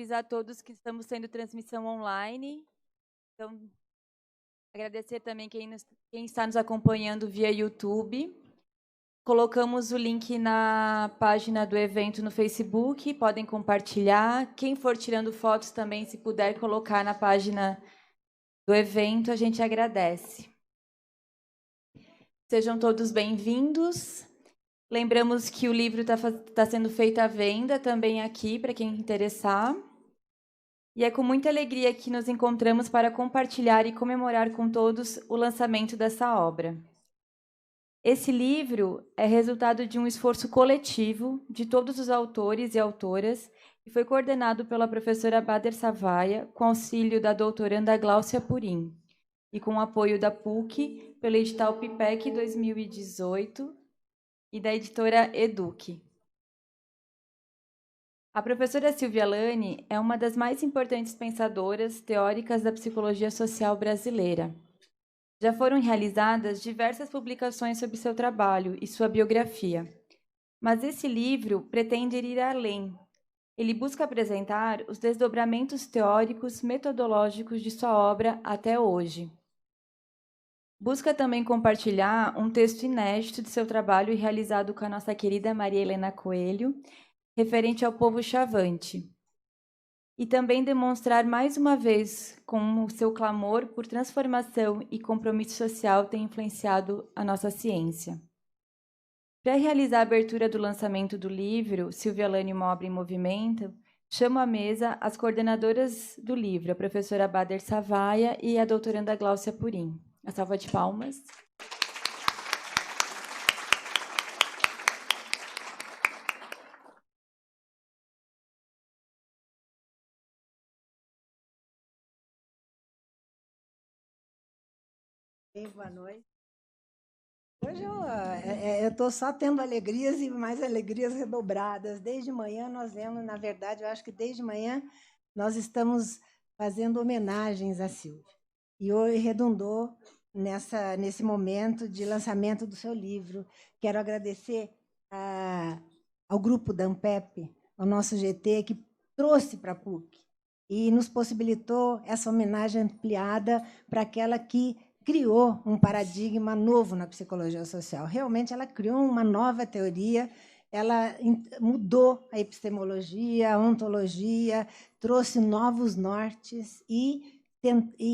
avisar a todos que estamos tendo transmissão online. Então, agradecer também quem está nos acompanhando via YouTube. Colocamos o link na página do evento no Facebook, podem compartilhar. Quem for tirando fotos também, se puder colocar na página do evento, a gente agradece. Sejam todos bem-vindos. Lembramos que o livro está sendo feito à venda também aqui, para quem interessar. E é com muita alegria que nos encontramos para compartilhar e comemorar com todos o lançamento dessa obra. Esse livro é resultado de um esforço coletivo de todos os autores e autoras e foi coordenado pela professora Bader Savaia, com auxílio da doutoranda Gláucia Purim, e com o apoio da PUC, pelo edital PIPEC 2018 e da editora Eduque. A professora Silvia Lani é uma das mais importantes pensadoras teóricas da psicologia social brasileira. Já foram realizadas diversas publicações sobre seu trabalho e sua biografia. Mas esse livro pretende ir além. Ele busca apresentar os desdobramentos teóricos metodológicos de sua obra até hoje. Busca também compartilhar um texto inédito de seu trabalho realizado com a nossa querida Maria Helena Coelho, referente ao povo chavante. E também demonstrar mais uma vez como o seu clamor por transformação e compromisso social tem influenciado a nossa ciência. Para realizar a abertura do lançamento do livro, Silvia Lani, uma obra em movimento, chamo à mesa as coordenadoras do livro, a professora Bader Savaia e a doutoranda Gláucia Purim. A salva de palmas. Boa noite. Hoje eu estou só tendo alegrias e mais alegrias redobradas. Desde manhã nós vemos, na verdade, eu acho que desde manhã nós estamos fazendo homenagens a Silvia. E hoje redundou nesse momento de lançamento do seu livro. Quero agradecer ao grupo da Ampep, ao nosso GT, que trouxe para a PUC e nos possibilitou essa homenagem ampliada para aquela que criou um paradigma novo na psicologia social. Realmente, ela criou uma nova teoria, ela mudou a epistemologia, a ontologia, trouxe novos nortes e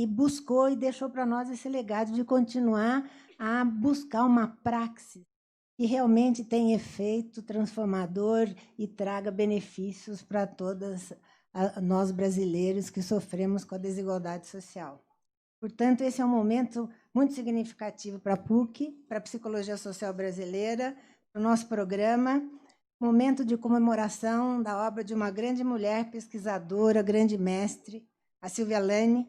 buscou e deixou para nós esse legado de continuar a buscar uma praxis que realmente tem efeito transformador e traga benefícios para todas nós brasileiros que sofremos com a desigualdade social. Portanto, esse é um momento muito significativo para a PUC, para a Psicologia Social Brasileira, para o nosso programa, momento de comemoração da obra de uma grande mulher pesquisadora, grande mestre, a Silvia Lani,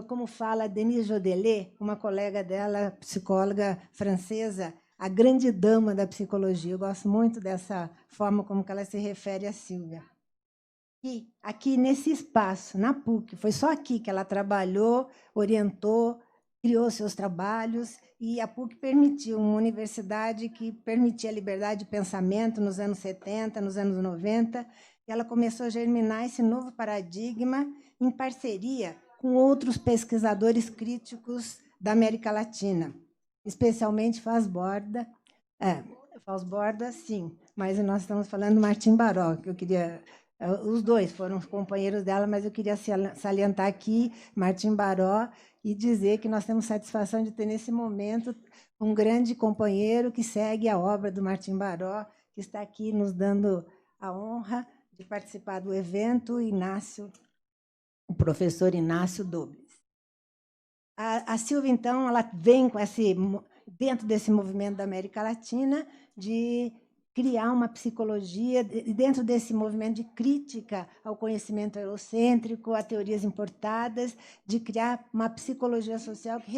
como fala Denise Jodelet, uma colega dela, psicóloga francesa, a grande dama da psicologia. Eu gosto muito dessa forma como ela se refere a Silvia. E aqui nesse espaço, na PUC, foi só aqui que ela trabalhou, orientou, criou seus trabalhos, e a PUC permitiu uma universidade que permitia a liberdade de pensamento nos anos 70, nos anos 90, e ela começou a germinar esse novo paradigma em parceria com outros pesquisadores críticos da América Latina, especialmente Faz Borda. Faz Borda, sim, mas nós estamos falando do Martim Baró, que eu queria... Os dois foram companheiros dela, mas eu queria salientar aqui Martim Baró e dizer que nós temos satisfação de ter, nesse momento, um grande companheiro que segue a obra do Martim Baró, que está aqui nos dando a honra de participar do evento, o professor Inácio Dobles. A Silvia, então, ela vem com dentro desse movimento da América Latina de criar uma psicologia, dentro desse movimento de crítica ao conhecimento eurocêntrico, a teorias importadas, de criar uma psicologia social que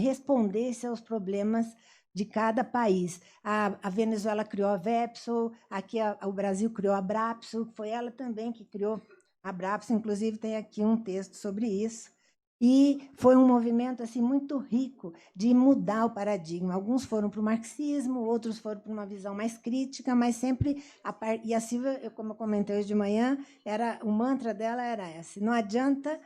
respondesse aos problemas de cada país. A Venezuela criou a VEPSO, aqui o Brasil criou a Brapso, foi ela também que criou a Brapso, inclusive tem aqui um texto sobre isso. E foi um movimento assim muito rico de mudar o paradigma. Alguns foram para o marxismo, outros foram para uma visão mais crítica, mas sempre e a Silvia, como eu comentei hoje de manhã, o mantra dela era esse: não adianta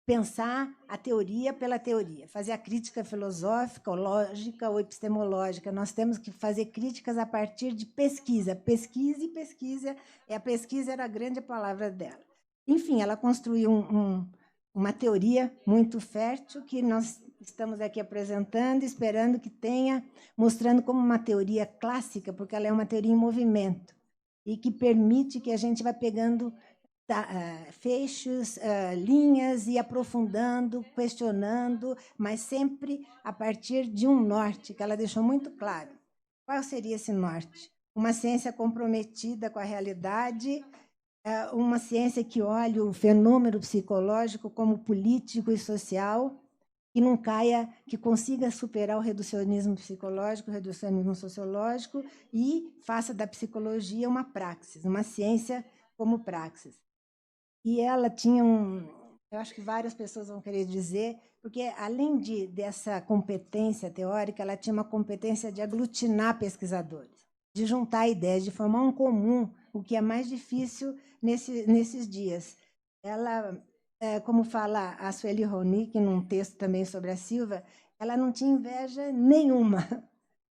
pensar a teoria pela teoria, fazer a crítica filosófica, ou lógica ou epistemológica. Nós temos que fazer críticas a partir de pesquisa. Pesquisa e pesquisa. E a pesquisa era a grande palavra dela. Enfim, ela construiu uma teoria muito fértil que nós estamos aqui apresentando, esperando que tenha, mostrando como uma teoria clássica, porque ela é uma teoria em movimento e que permite que a gente vá pegando fechos, linhas e aprofundando, questionando, mas sempre a partir de um norte, que ela deixou muito claro. Qual seria esse norte? Uma ciência comprometida com a realidade, uma ciência que olha o fenômeno psicológico como político e social, que não caia, que consiga superar o reducionismo psicológico, o reducionismo sociológico e faça da psicologia uma praxis, uma ciência como praxis. E ela tinha eu acho que várias pessoas vão querer dizer, porque além dessa competência teórica, ela tinha uma competência de aglutinar pesquisadores, de juntar ideias, de formar um comum, o que é mais difícil nesses dias. Ela, como fala a Sueli Ronick, num texto também sobre a Silva, ela não tinha inveja nenhuma.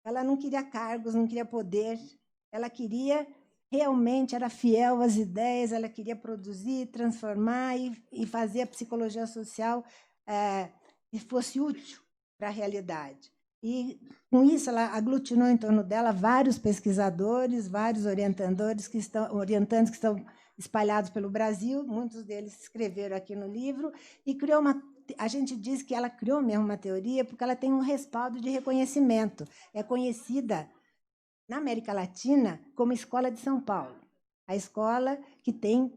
Ela não queria cargos, não queria poder, ela queria realmente, era fiel às ideias, ela queria produzir, transformar e fazer a psicologia social que fosse útil para a realidade. E, com isso, ela aglutinou em torno dela vários pesquisadores, vários orientadores orientantes que estão espalhados pelo Brasil, muitos deles escreveram aqui no livro, e criou a gente diz que ela criou mesmo uma teoria porque ela tem um respaldo de reconhecimento. É conhecida na América Latina como Escola de São Paulo, a escola que tem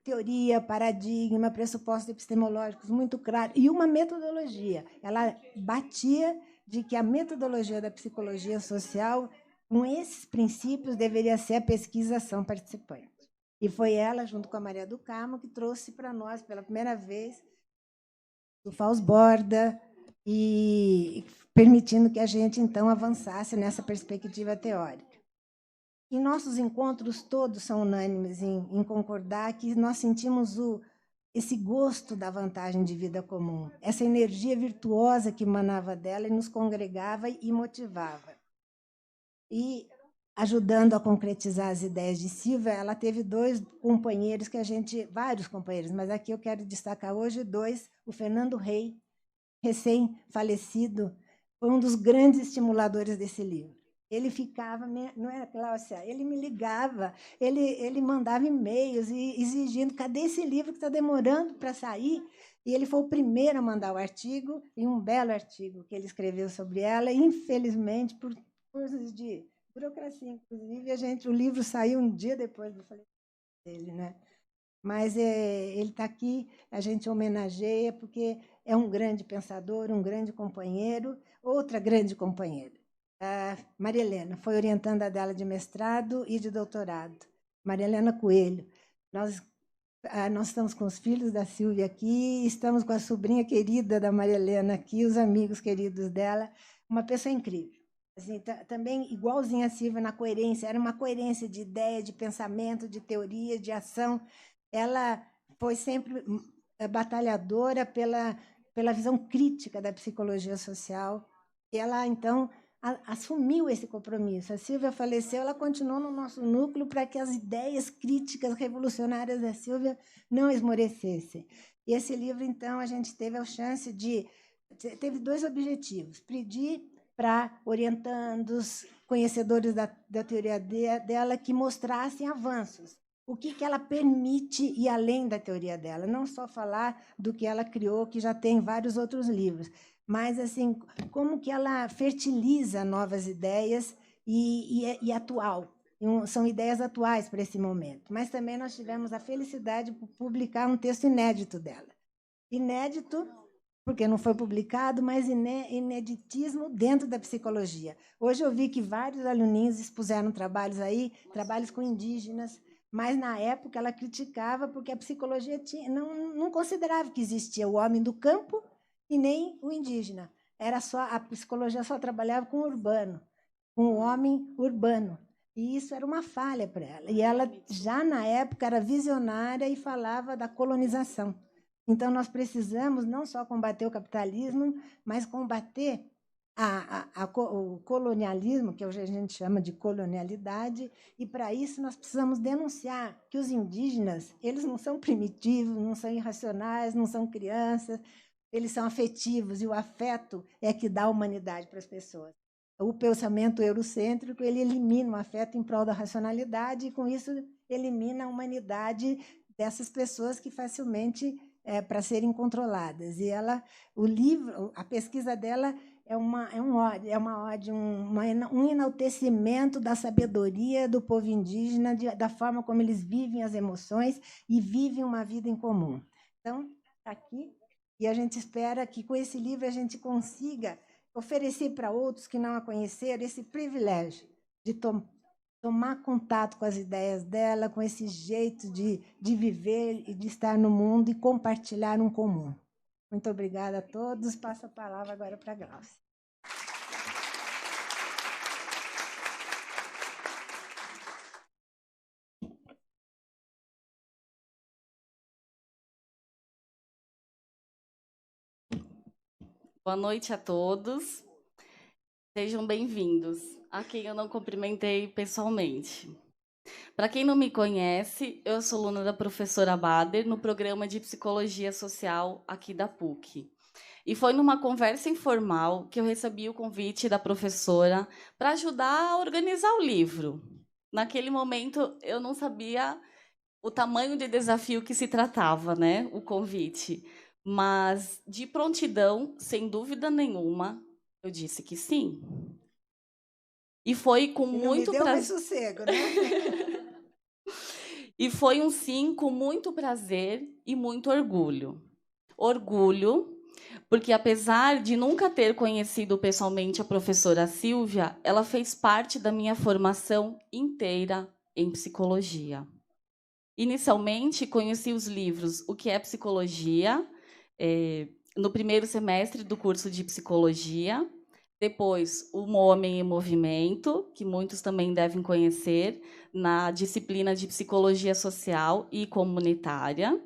teoria, paradigma, pressupostos epistemológicos muito claros e uma metodologia. Ela batia de que a metodologia da psicologia social, com esses princípios, deveria ser a pesquisação participante. E foi ela, junto com a Maria do Carmo, que trouxe para nós, pela primeira vez, o Fausto Borda, e permitindo que a gente, então, avançasse nessa perspectiva teórica. E nossos encontros todos são unânimes em concordar que nós sentimos esse gosto da vantagem de vida comum, essa energia virtuosa que emanava dela e nos congregava e motivava. E, ajudando a concretizar as ideias de Silvia, ela teve dois companheiros vários companheiros, mas aqui eu quero destacar hoje dois, o Fernando Rey, recém-falecido, foi um dos grandes estimuladores desse livro. Ele ficava, não é, Cláudia? Ele me ligava, ele mandava e-mails exigindo: cadê esse livro que está demorando para sair? E ele foi o primeiro a mandar o artigo, e um belo artigo que ele escreveu sobre ela. E, infelizmente, por coisas de burocracia, inclusive, o livro saiu um dia depois do falecimento dele, né? Mas ele está aqui, a gente homenageia, porque é um grande pensador, um grande companheiro, outra grande companheira. A Maria Helena foi orientanda dela de mestrado e de doutorado. Maria Helena Coelho. Nós estamos com os filhos da Silvia aqui, estamos com a sobrinha querida da Maria Helena aqui, os amigos queridos dela, uma pessoa incrível. Assim, também igualzinha a Silvia na coerência, era uma coerência de ideia, de pensamento, de teoria, de ação. Ela foi sempre batalhadora pela visão crítica da psicologia social. E ela, então, assumiu esse compromisso. A Silvia faleceu, ela continuou no nosso núcleo para que as ideias críticas revolucionárias da Silvia não esmorecessem. E esse livro, então, a gente teve a chance teve dois objetivos: pedir para orientandos, conhecedores da teoria dela, que mostrassem avanços. O que ela permite ir além da teoria dela, não só falar do que ela criou, que já tem vários outros livros, mas assim, como que ela fertiliza novas ideias e atual. São ideias atuais para esse momento. Mas também nós tivemos a felicidade de publicar um texto inédito dela. Inédito porque não foi publicado, mas ineditismo dentro da psicologia. Hoje eu vi que vários aluninhos expuseram trabalhos aí, trabalhos com indígenas, mas na época ela criticava porque a psicologia não considerava que existia o homem do campo e nem o indígena. A psicologia só trabalhava com o urbano, com o homem urbano. E isso era uma falha para ela. E ela, já na época, era visionária e falava da colonização. Então, nós precisamos não só combater o capitalismo, mas combater o colonialismo, que hoje a gente chama de colonialidade, e para isso nós precisamos denunciar que os indígenas, eles não são primitivos, não são irracionais, não são crianças, eles são afetivos, e o afeto é que dá humanidade para as pessoas. O pensamento eurocêntrico, ele elimina o afeto em prol da racionalidade, e com isso elimina a humanidade dessas pessoas que facilmente para serem controladas. E o livro, a pesquisa dela um enaltecimento da sabedoria do povo indígena, da forma como eles vivem as emoções e vivem uma vida em comum. Então, está aqui, e a gente espera que, com esse livro, a gente consiga oferecer para outros que não a conheceram esse privilégio de tomar contato com as ideias dela, com esse jeito de viver e de estar no mundo e compartilhar um comum. Muito obrigada a todos. Passo a palavra agora para a Glaucia. Boa noite a todos. Sejam bem-vindos a quem eu não cumprimentei pessoalmente. Para quem não me conhece, eu sou aluna da professora Bader no programa de Psicologia Social aqui da PUC. E foi numa conversa informal que eu recebi o convite da professora para ajudar a organizar o livro. Naquele momento, eu não sabia o tamanho de desafio que se tratava, né? O convite. Mas, de prontidão, sem dúvida nenhuma, eu disse que sim. E foi com muito prazer. Não me deu mais sossego, né? E foi um sim com muito prazer e muito orgulho. Orgulho, porque apesar de nunca ter conhecido pessoalmente a professora Silvia, ela fez parte da minha formação inteira em psicologia. Inicialmente, conheci os livros O que é Psicologia, no primeiro semestre do curso de Psicologia. Depois, O Homem em Movimento, que muitos também devem conhecer, na disciplina de Psicologia Social e Comunitária.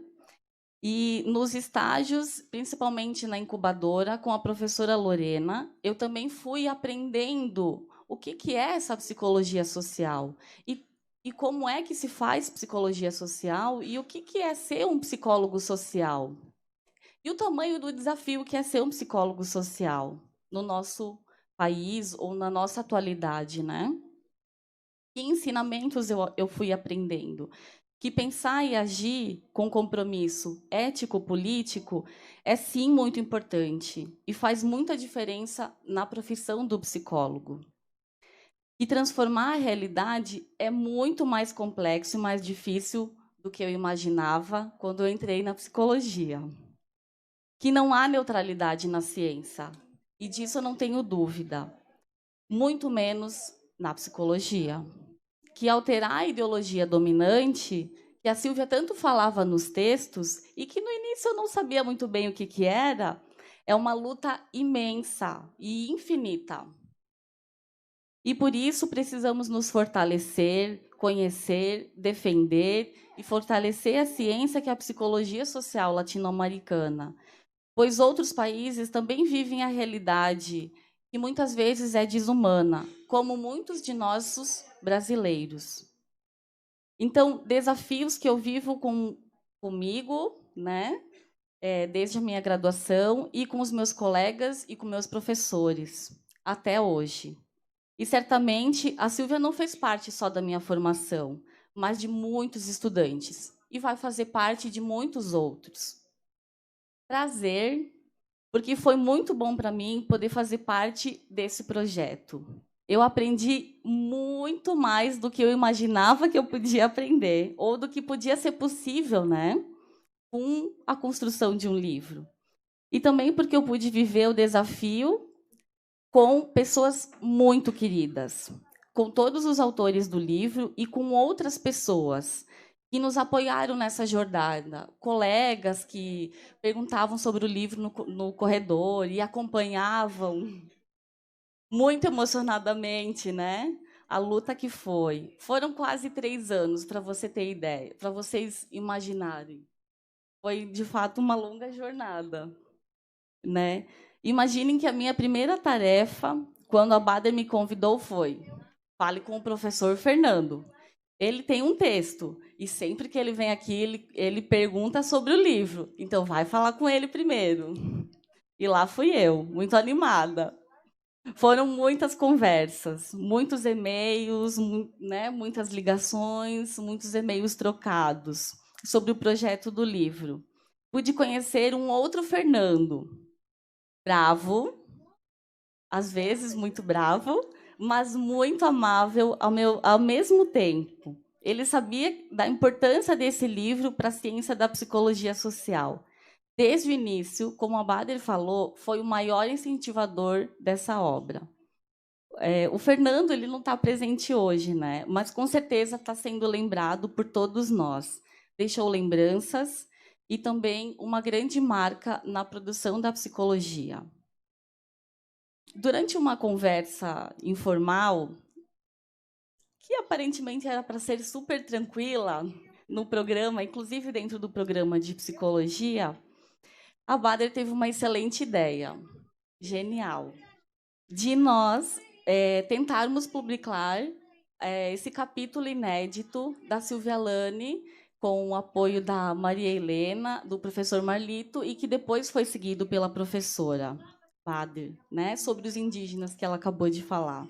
E nos estágios, principalmente na incubadora, com a professora Lorena, eu também fui aprendendo o que é essa psicologia social e como é que se faz psicologia social e o que é ser um psicólogo social. E o tamanho do desafio que é ser um psicólogo social no nosso país ou na nossa atualidade, né? Que ensinamentos eu fui aprendendo? Que pensar e agir com compromisso ético-político é, sim, muito importante e faz muita diferença na profissão do psicólogo. E transformar a realidade é muito mais complexo e mais difícil do que eu imaginava quando eu entrei na psicologia. Que não há neutralidade na ciência, e disso eu não tenho dúvida, muito menos na psicologia. Que alterar a ideologia dominante, que a Silvia tanto falava nos textos, e que no início eu não sabia muito bem o que era, é uma luta imensa e infinita. E por isso precisamos nos fortalecer, conhecer, defender e fortalecer a ciência que é a psicologia social latino-americana, pois outros países também vivem a realidade que muitas vezes é desumana, como muitos de nossos brasileiros. Então, desafios que eu vivo comigo, né, desde a minha graduação, e com os meus colegas e com meus professores, até hoje. E, certamente, a Silvia não fez parte só da minha formação, mas de muitos estudantes, e vai fazer parte de muitos outros. Prazer, porque foi muito bom para mim poder fazer parte desse projeto. Eu aprendi muito mais do que eu imaginava que eu podia aprender, ou do que podia ser possível, né, com a construção de um livro. E também porque eu pude viver o desafio com pessoas muito queridas, com todos os autores do livro e com outras pessoas que nos apoiaram nessa jornada, colegas que perguntavam sobre o livro no corredor e acompanhavam muito emocionadamente, né? A luta que foi. Foram quase 3 anos, para você ter ideia, para vocês imaginarem. Foi, de fato, uma longa jornada, né? Imaginem que a minha primeira tarefa, quando a Bader me convidou, foi: fale com o professor Fernando. Ele tem um texto, e sempre que ele vem aqui, ele pergunta sobre o livro. Então, vai falar com ele primeiro. E lá fui eu, muito animada. Foram muitas conversas, muitos e-mails, né, muitas ligações, muitos e-mails trocados sobre o projeto do livro. Pude conhecer um outro Fernando, bravo, às vezes muito bravo, mas muito amável ao mesmo tempo. Ele sabia da importância desse livro para a ciência da psicologia social. Desde o início, como a Bader falou, foi o maior incentivador dessa obra. O Fernando, ele não está presente hoje, né? Mas com certeza está sendo lembrado por todos nós. Deixou lembranças e também uma grande marca na produção da psicologia. Durante uma conversa informal, que aparentemente era para ser super tranquila no programa, inclusive dentro do programa de psicologia, a Bader teve uma excelente ideia, genial, de nós tentarmos publicar esse capítulo inédito da Silvia Lani, com o apoio da Maria Helena, do professor Marlito, e que depois foi seguido pela professora Bader, né, sobre os indígenas que ela acabou de falar.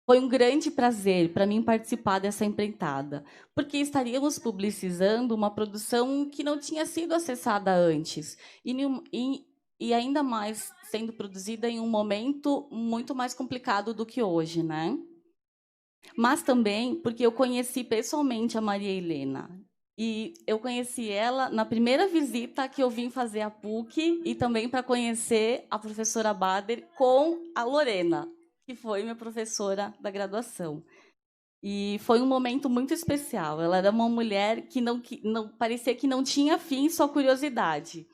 Foi um grande prazer para mim participar dessa empreitada, porque estaríamos publicizando uma produção que não tinha sido acessada antes, e ainda mais sendo produzida em um momento muito mais complicado do que hoje, né? Mas também porque eu conheci pessoalmente a Maria Helena. E eu conheci ela na primeira visita que eu vim fazer à PUC e também para conhecer a professora Bader com a Lorena, que foi minha professora da graduação. E foi um momento muito especial. Ela era uma mulher que não parecia que não tinha fim, só curiosidade.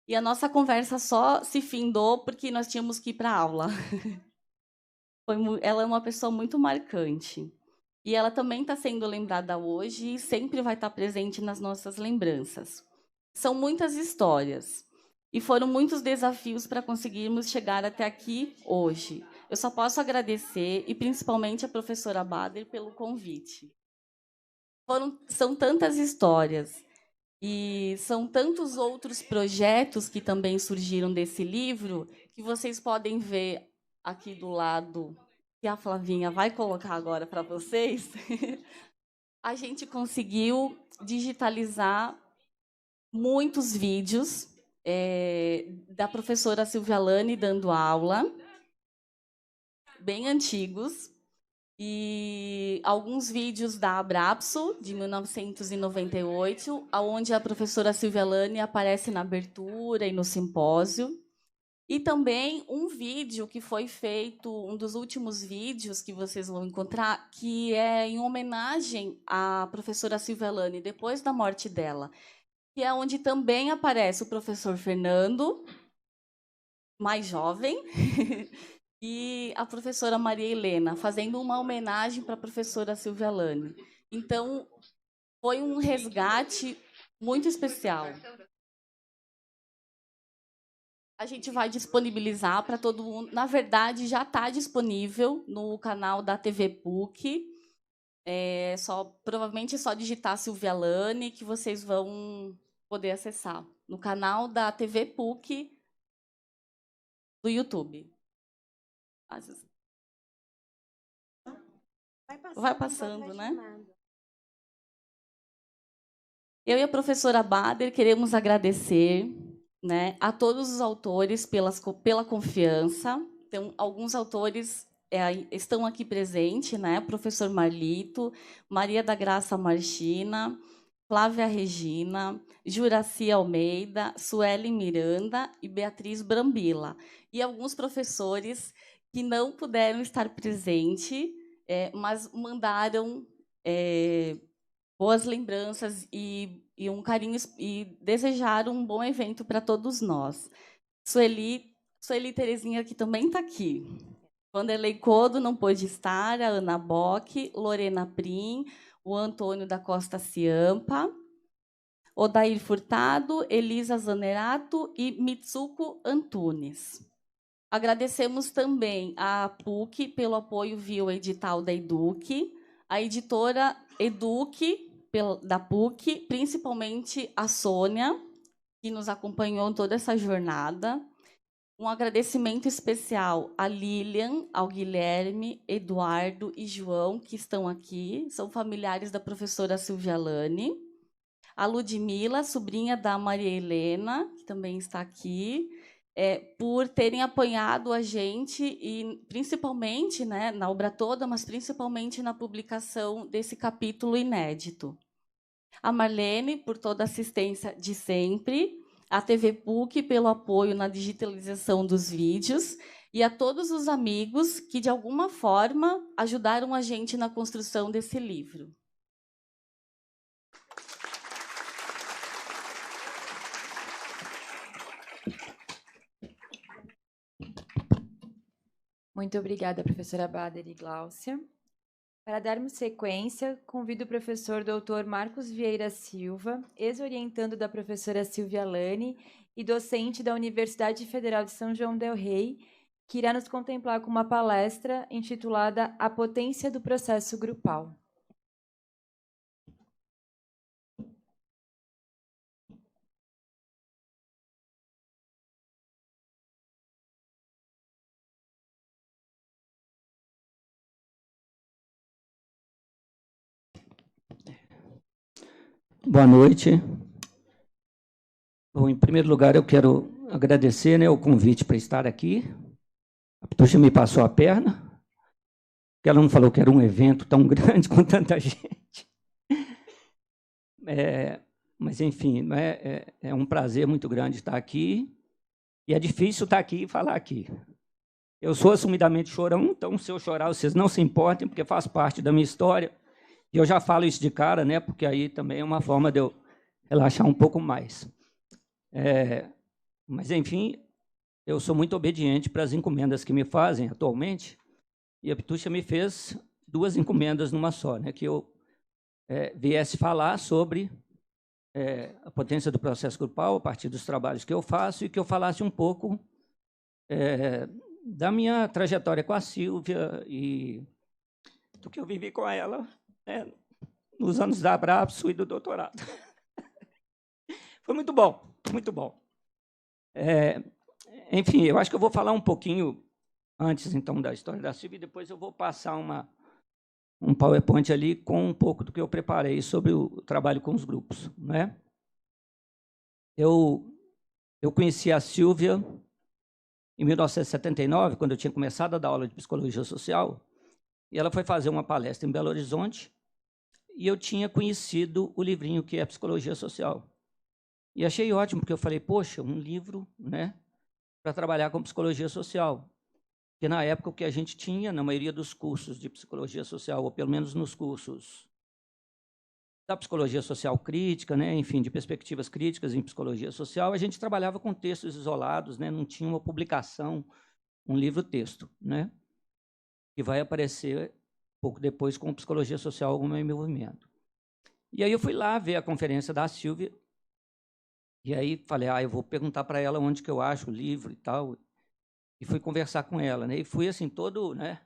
E a nossa conversa só se findou porque nós tínhamos que ir para a aula. Ela é uma pessoa muito marcante. E ela também está sendo lembrada hoje e sempre vai estar presente nas nossas lembranças. São muitas histórias e foram muitos desafios para conseguirmos chegar até aqui hoje. Eu só posso agradecer, e principalmente a professora Bader, pelo convite. São tantas histórias e são tantos outros projetos que também surgiram desse livro que vocês podem ver aqui do lado, que a Flavinha vai colocar agora para vocês. A gente conseguiu digitalizar muitos vídeos da professora Silvia Lani dando aula, bem antigos, e alguns vídeos da Abrapso, de 1998, onde a professora Silvia Lani aparece na abertura e no simpósio. E também um vídeo que foi feito, um dos últimos vídeos que vocês vão encontrar, que é em homenagem à professora Silvia Lani, depois da morte dela, que é onde também aparece o professor Fernando, mais jovem, e a professora Maria Helena, fazendo uma homenagem para a professora Silvia Lani. Então, foi um resgate muito especial. A gente vai disponibilizar para todo mundo. Na verdade, já está disponível no canal da TV PUC. Provavelmente é só digitar Silvia Lani que vocês vão poder acessar. No canal da TV PUC do YouTube. Vai passando, né? Eu e a professora Bader queremos agradecer, né, a todos os autores pela confiança. Então, alguns autores estão aqui presentes, né? Professor Marlito, Maria da Graça Marchina, Flávia Regina, Juraci Almeida, Sueli Miranda e Beatriz Brambila. E alguns professores que não puderam estar presentes, mas mandaram boas lembranças e um carinho e desejar um bom evento para todos nós. Sueli Terezinha, que também está aqui. Vanderlei Codo não pôde estar, a Ana Bock, Lorena Prim, o Antônio da Costa Ciampa, Odair Furtado, Elisa Zanerato e Mitsuko Antunes. Agradecemos também à PUC pelo apoio via o edital da EDUC, a editora EDUC da PUC, principalmente a Sônia, que nos acompanhou em toda essa jornada. Um agradecimento especial a Lilian, ao Guilherme, Eduardo e João, que estão aqui, são familiares da professora Silvia Lani. A Ludmila, sobrinha da Maria Helena, que também está aqui, por terem apoiado a gente, e principalmente, né, na obra toda, mas principalmente na publicação desse capítulo inédito. A Marlene, por toda a assistência de sempre, a TV PUC pelo apoio na digitalização dos vídeos e a todos os amigos que, de alguma forma, ajudaram a gente na construção desse livro. Muito obrigada, professora Bader e Gláucia. Para darmos sequência, convido o professor Dr. Marcos Vieira Silva, ex-orientando da professora Silvia Lani e docente da Universidade Federal de São João del Rei, que irá nos contemplar com uma palestra intitulada A Potência do Processo Grupal. Boa noite. Bom, em primeiro lugar, eu quero agradecer, né, o convite para estar aqui. A Pitucha me passou a perna, porque ela não falou que era um evento tão grande com tanta gente. Mas, enfim, né, é um prazer muito grande estar aqui, e é difícil estar aqui e falar aqui. Eu sou assumidamente chorão, então, se eu chorar, vocês não se importem, porque faz parte da minha história. E eu já falo isso de cara, né, porque aí também é uma forma de eu relaxar um pouco mais. Mas, enfim, eu sou muito obediente para as encomendas que me fazem atualmente, e a Pitucha me fez 2 encomendas numa só, né, que eu viesse falar sobre a potência do processo grupal a partir dos trabalhos que eu faço e que eu falasse um pouco da minha trajetória com a Silvia e do que eu vivi com ela, nos anos da Abrapso e do doutorado. Foi muito bom, muito bom. Enfim, eu acho que eu vou falar um pouquinho antes, então, da história da Silvia, e depois eu vou passar um PowerPoint ali com um pouco do que eu preparei sobre o trabalho com os grupos, né? Eu conheci a Silvia em 1979, quando eu tinha começado a dar aula de psicologia social, e ela foi fazer uma palestra em Belo Horizonte, e eu tinha conhecido o livrinho que é Psicologia Social. E achei ótimo, porque eu falei, poxa, um livro, né, para trabalhar com psicologia social. Porque, na época, o que a gente tinha, na maioria dos cursos de psicologia social, ou pelo menos nos cursos da psicologia social crítica, né, enfim, de perspectivas críticas em psicologia social, a gente trabalhava com textos isolados, né, não tinha uma publicação, um livro-texto, né, que vai aparecer pouco depois com Psicologia Social, algum em movimento. E aí eu fui lá ver a conferência da Silvia, e aí falei, eu vou perguntar para ela onde que eu acho o livro e tal, e fui conversar com ela, né, e fui assim todo, né,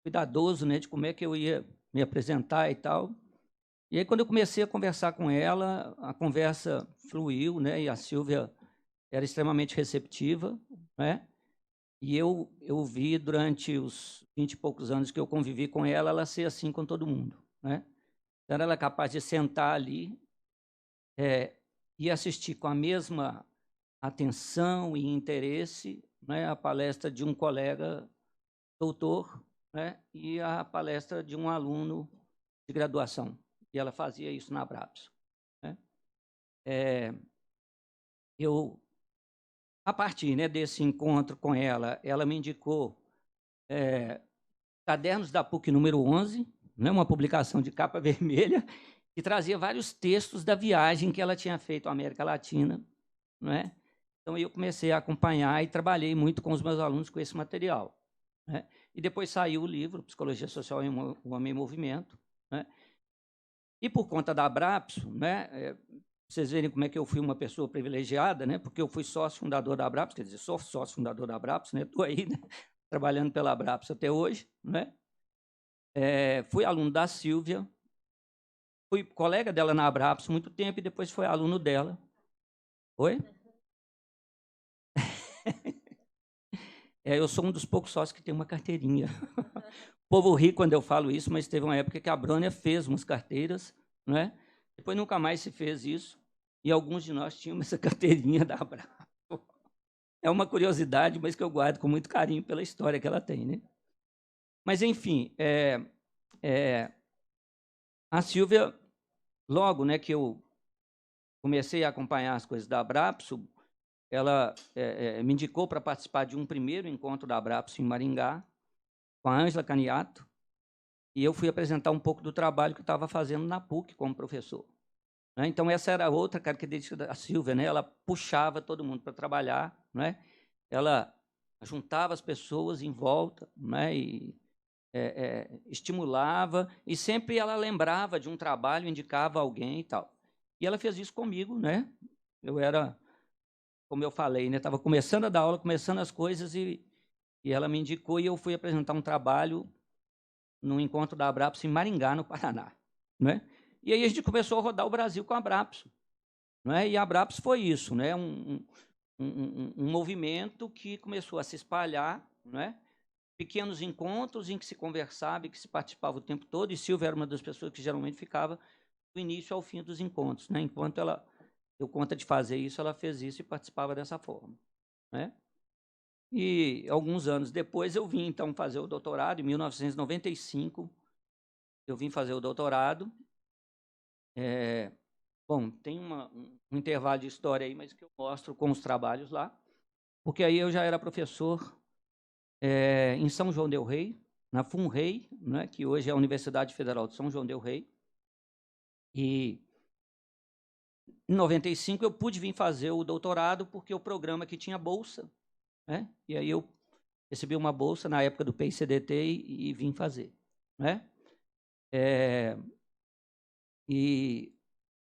cuidadoso, né, de como é que eu ia me apresentar e tal. E aí, quando eu comecei a conversar com ela, a conversa fluiu, né, e a Silvia era extremamente receptiva, né, e eu vi durante os 20 e poucos anos que eu convivi com ela ser assim com todo mundo, né? Então, ela é capaz de sentar ali e assistir com a mesma atenção e interesse, né, a palestra de um colega doutor, né, e a palestra de um aluno de graduação. E ela fazia isso na Abrapso, né? A partir, né, desse encontro com ela, ela me indicou Cadernos da PUC número 11, né, uma publicação de capa vermelha, que e trazia vários textos da viagem que ela tinha feito à América Latina, não é? Então, eu comecei a acompanhar e trabalhei muito com os meus alunos com esse material, né? E depois saiu o livro, Psicologia Social e o Homem em Movimento, né? E por conta da Abrapso, né, vocês verem como é que eu fui uma pessoa privilegiada, né, porque eu fui sócio fundador da Abrapso, quer dizer, sou sócio fundador da Abrapso, né, estou aí, né, trabalhando pela Abrapso até hoje, né? Fui aluno da Sílvia, fui colega dela na Abrapso muito tempo e depois fui aluno dela. Oi? Eu sou um dos poucos sócios que tem uma carteirinha. O povo ri quando eu falo isso, mas teve uma época que a Brônia fez umas carteiras, né? Depois nunca mais se fez isso, e alguns de nós tínhamos essa carteirinha da Abrapso. É uma curiosidade, mas que eu guardo com muito carinho pela história que ela tem, né? Mas, enfim, a Sílvia, logo, né, que eu comecei a acompanhar as coisas da Abrapso, ela me indicou para participar de um primeiro encontro da Abrapso em Maringá, com a Ângela Caniato, e eu fui apresentar um pouco do trabalho que eu estava fazendo na PUC como professor, né? Então, essa era outra característica da Sílvia, né? Ela puxava todo mundo para trabalhar, né? Ela juntava as pessoas em volta, né? E estimulava, e sempre ela lembrava de um trabalho, indicava alguém e tal. E ela fez isso comigo, né? Eu era, como eu falei, né? Estava começando a dar aula, começando as coisas, e ela me indicou, e eu fui apresentar um trabalho no encontro da Abrapso em Maringá, no Paraná, né? E aí a gente começou a rodar o Brasil com a Abrapso, né? E a Abrapso foi isso, né? Um movimento que começou a se espalhar, né? Pequenos encontros em que se conversava e que se participava o tempo todo, e Sílvia era uma das pessoas que geralmente ficava do início ao fim dos encontros, né? Enquanto ela deu conta de fazer isso, ela fez isso e participava dessa forma, né? E alguns anos depois eu vim, então, fazer o doutorado, em 1995, eu vim fazer o doutorado. Bom, tem um intervalo de história aí, mas que eu mostro com os trabalhos lá, porque aí eu já era professor em São João del Rei, na FUNREI, né, que hoje é a Universidade Federal de São João del Rei. E em 95 eu pude vir fazer o doutorado porque o programa aqui tinha bolsa, né? E aí eu recebi uma bolsa na época do PICDT e vim fazer, né? E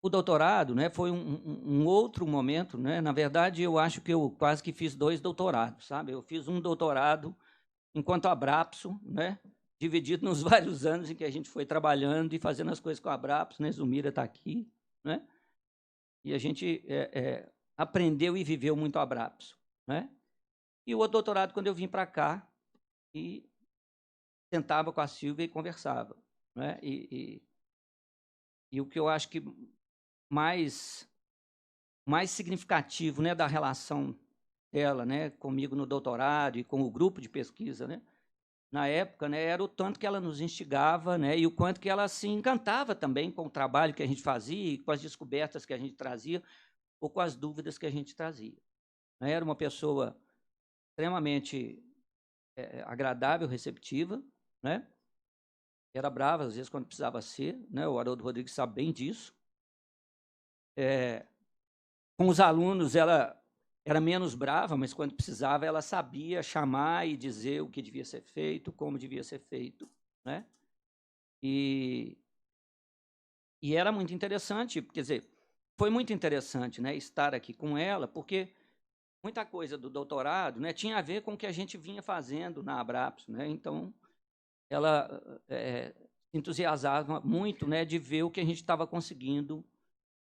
o doutorado, né, foi um outro momento, né? Na verdade, eu acho que eu quase que fiz 2 doutorados, sabe? Eu fiz um doutorado enquanto Abrapso, né, dividido nos vários anos em que a gente foi trabalhando e fazendo as coisas com a Abrapso, né? Zumira está aqui, né? E a gente aprendeu e viveu muito a Abrapso, né? E o outro doutorado, quando eu vim para cá, e sentava com a Sílvia e conversava, né? E o que eu acho que mais significativo, né, da relação dela, né, comigo no doutorado e com o grupo de pesquisa, né, na época, né, era o tanto que ela nos instigava, né, e o quanto que ela se encantava também com o trabalho que a gente fazia e com as descobertas que a gente trazia ou com as dúvidas que a gente trazia. Era uma pessoa extremamente agradável, receptiva, né? Era brava, às vezes, quando precisava ser, né? O Haroldo Rodrigues sabe bem disso. Com os alunos, ela era menos brava, mas quando precisava, ela sabia chamar e dizer o que devia ser feito, como devia ser feito, né? E era muito interessante, quer dizer, foi muito interessante, né, estar aqui com ela, porque muita coisa do doutorado, né, tinha a ver com o que a gente vinha fazendo na Abrapso, né? Então, ela se entusiasmava muito, né, de ver o que a gente estava conseguindo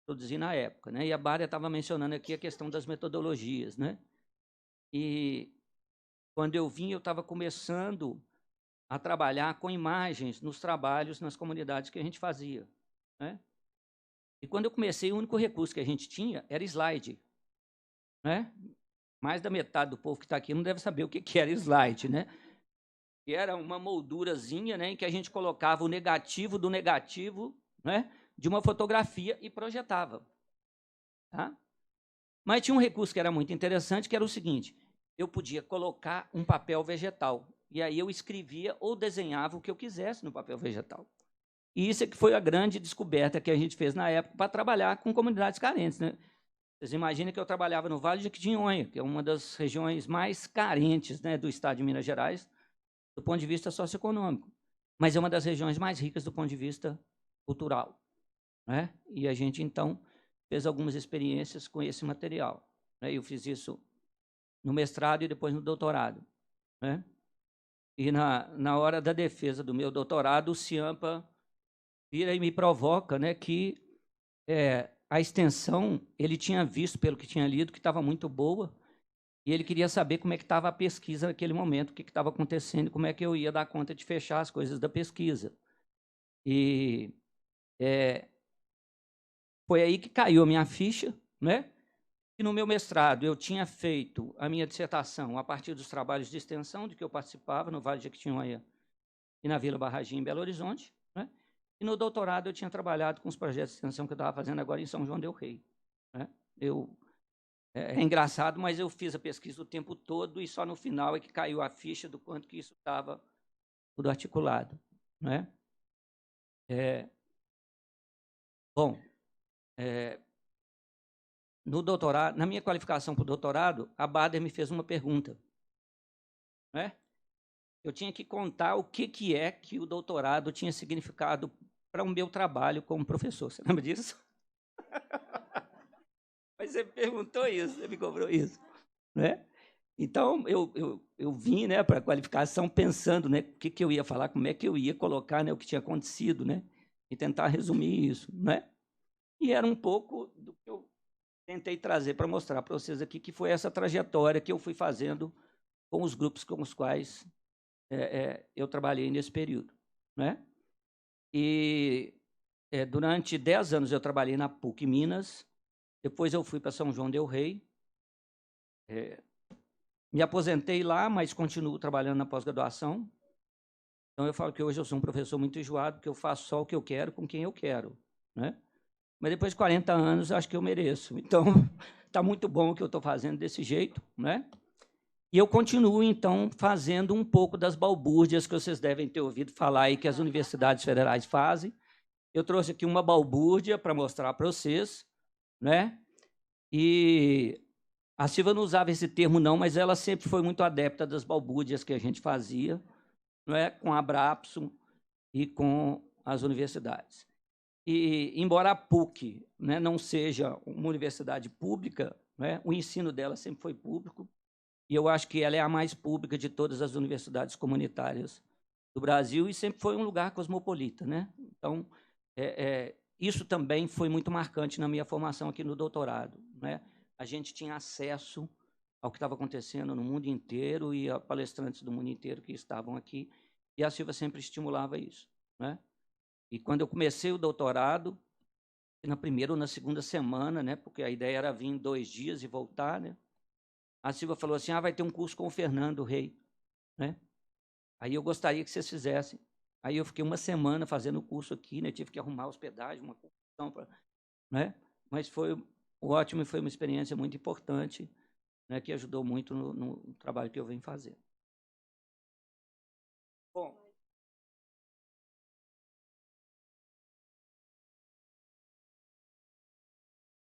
produzir na época, né? E a Bárbara estava mencionando aqui a questão das metodologias, né? E quando eu vim, eu estava começando a trabalhar com imagens nos trabalhos, nas comunidades que a gente fazia, né? E quando eu comecei, o único recurso que a gente tinha era slide, né? Mais da metade do povo que está aqui não deve saber o que era slide, né? E era uma moldurazinha, né, em que a gente colocava o negativo do negativo, né, de uma fotografia e projetava. Tá? Mas tinha um recurso que era muito interessante, que era o seguinte: eu podia colocar um papel vegetal, e aí eu escrevia ou desenhava o que eu quisesse no papel vegetal. E isso é que foi a grande descoberta que a gente fez na época para trabalhar com comunidades carentes, né? Vocês imaginem que eu trabalhava no Vale de Jequitinhonha, que é uma das regiões mais carentes, né, do estado de Minas Gerais, do ponto de vista socioeconômico, mas é uma das regiões mais ricas do ponto de vista cultural, né? E a gente, então, fez algumas experiências com esse material, né? Eu fiz isso no mestrado e depois no doutorado, né? E na hora da defesa do meu doutorado, o CIAMPA vira e me provoca, né, que a extensão, ele tinha visto, pelo que tinha lido, que estava muito boa, e ele queria saber como é que estava a pesquisa naquele momento, o que estava acontecendo, como é que eu ia dar conta de fechar as coisas da pesquisa. E foi aí que caiu a minha ficha, né? E no meu mestrado eu tinha feito a minha dissertação a partir dos trabalhos de extensão de que eu participava no Vale de Jequitinhonha e na Vila Barragem, em Belo Horizonte, né? E no doutorado eu tinha trabalhado com os projetos de extensão que eu estava fazendo agora em São João del Rei, né? É engraçado, mas eu fiz a pesquisa o tempo todo e só no final é que caiu a ficha do quanto que isso estava tudo articulado, né? No doutorado, na minha qualificação para o doutorado, a Bader me fez uma pergunta, né? Eu tinha que contar o que é que o doutorado tinha significado para o meu trabalho como professor. Você lembra disso? Mas você perguntou isso, você me cobrou isso, né? Então, eu vim, né, para a qualificação pensando, né, o que eu ia falar, como é que eu ia colocar, né, o que tinha acontecido, né, e tentar resumir isso, né? E era um pouco do que eu tentei trazer para mostrar para vocês aqui, que foi essa trajetória que eu fui fazendo com os grupos com os quais eu trabalhei nesse período, né? E durante 10 anos eu trabalhei na PUC Minas, depois eu fui para São João del Rei, me aposentei lá, mas continuo trabalhando na pós-graduação. Então eu falo que hoje eu sou um professor muito enjoado, porque eu faço só o que eu quero com quem eu quero, né? Mas depois de 40 anos, acho que eu mereço. Então, está muito bom o que eu estou fazendo desse jeito, né? E eu continuo, então, fazendo um pouco das balbúrdias que vocês devem ter ouvido falar aí que as universidades federais fazem. Eu trouxe aqui uma balbúrdia para mostrar para vocês, né? E a Silvia não usava esse termo, não, mas ela sempre foi muito adepta das balbúrdias que a gente fazia, não é? Com a Abrapso e com as universidades. E, embora a PUC, né, não seja uma universidade pública, né, o ensino dela sempre foi público, e eu acho que ela é a mais pública de todas as universidades comunitárias do Brasil, e sempre foi um lugar cosmopolita, né? Então, isso também foi muito marcante na minha formação aqui no doutorado, né? A gente tinha acesso ao que estava acontecendo no mundo inteiro e a palestrantes do mundo inteiro que estavam aqui, e a Silvia sempre estimulava isso, né? E quando eu comecei o doutorado, na primeira ou na segunda semana, né, porque a ideia era vir em 2 dias e voltar, né, a Silvia falou assim, vai ter um curso com o Fernando Rei, né? Aí eu gostaria que vocês fizessem. Aí eu fiquei uma semana fazendo o curso aqui, né, tive que arrumar hospedagem, uma confusão, né? Mas foi ótimo e foi uma experiência muito importante, né, que ajudou muito no trabalho que eu venho fazendo. Bom,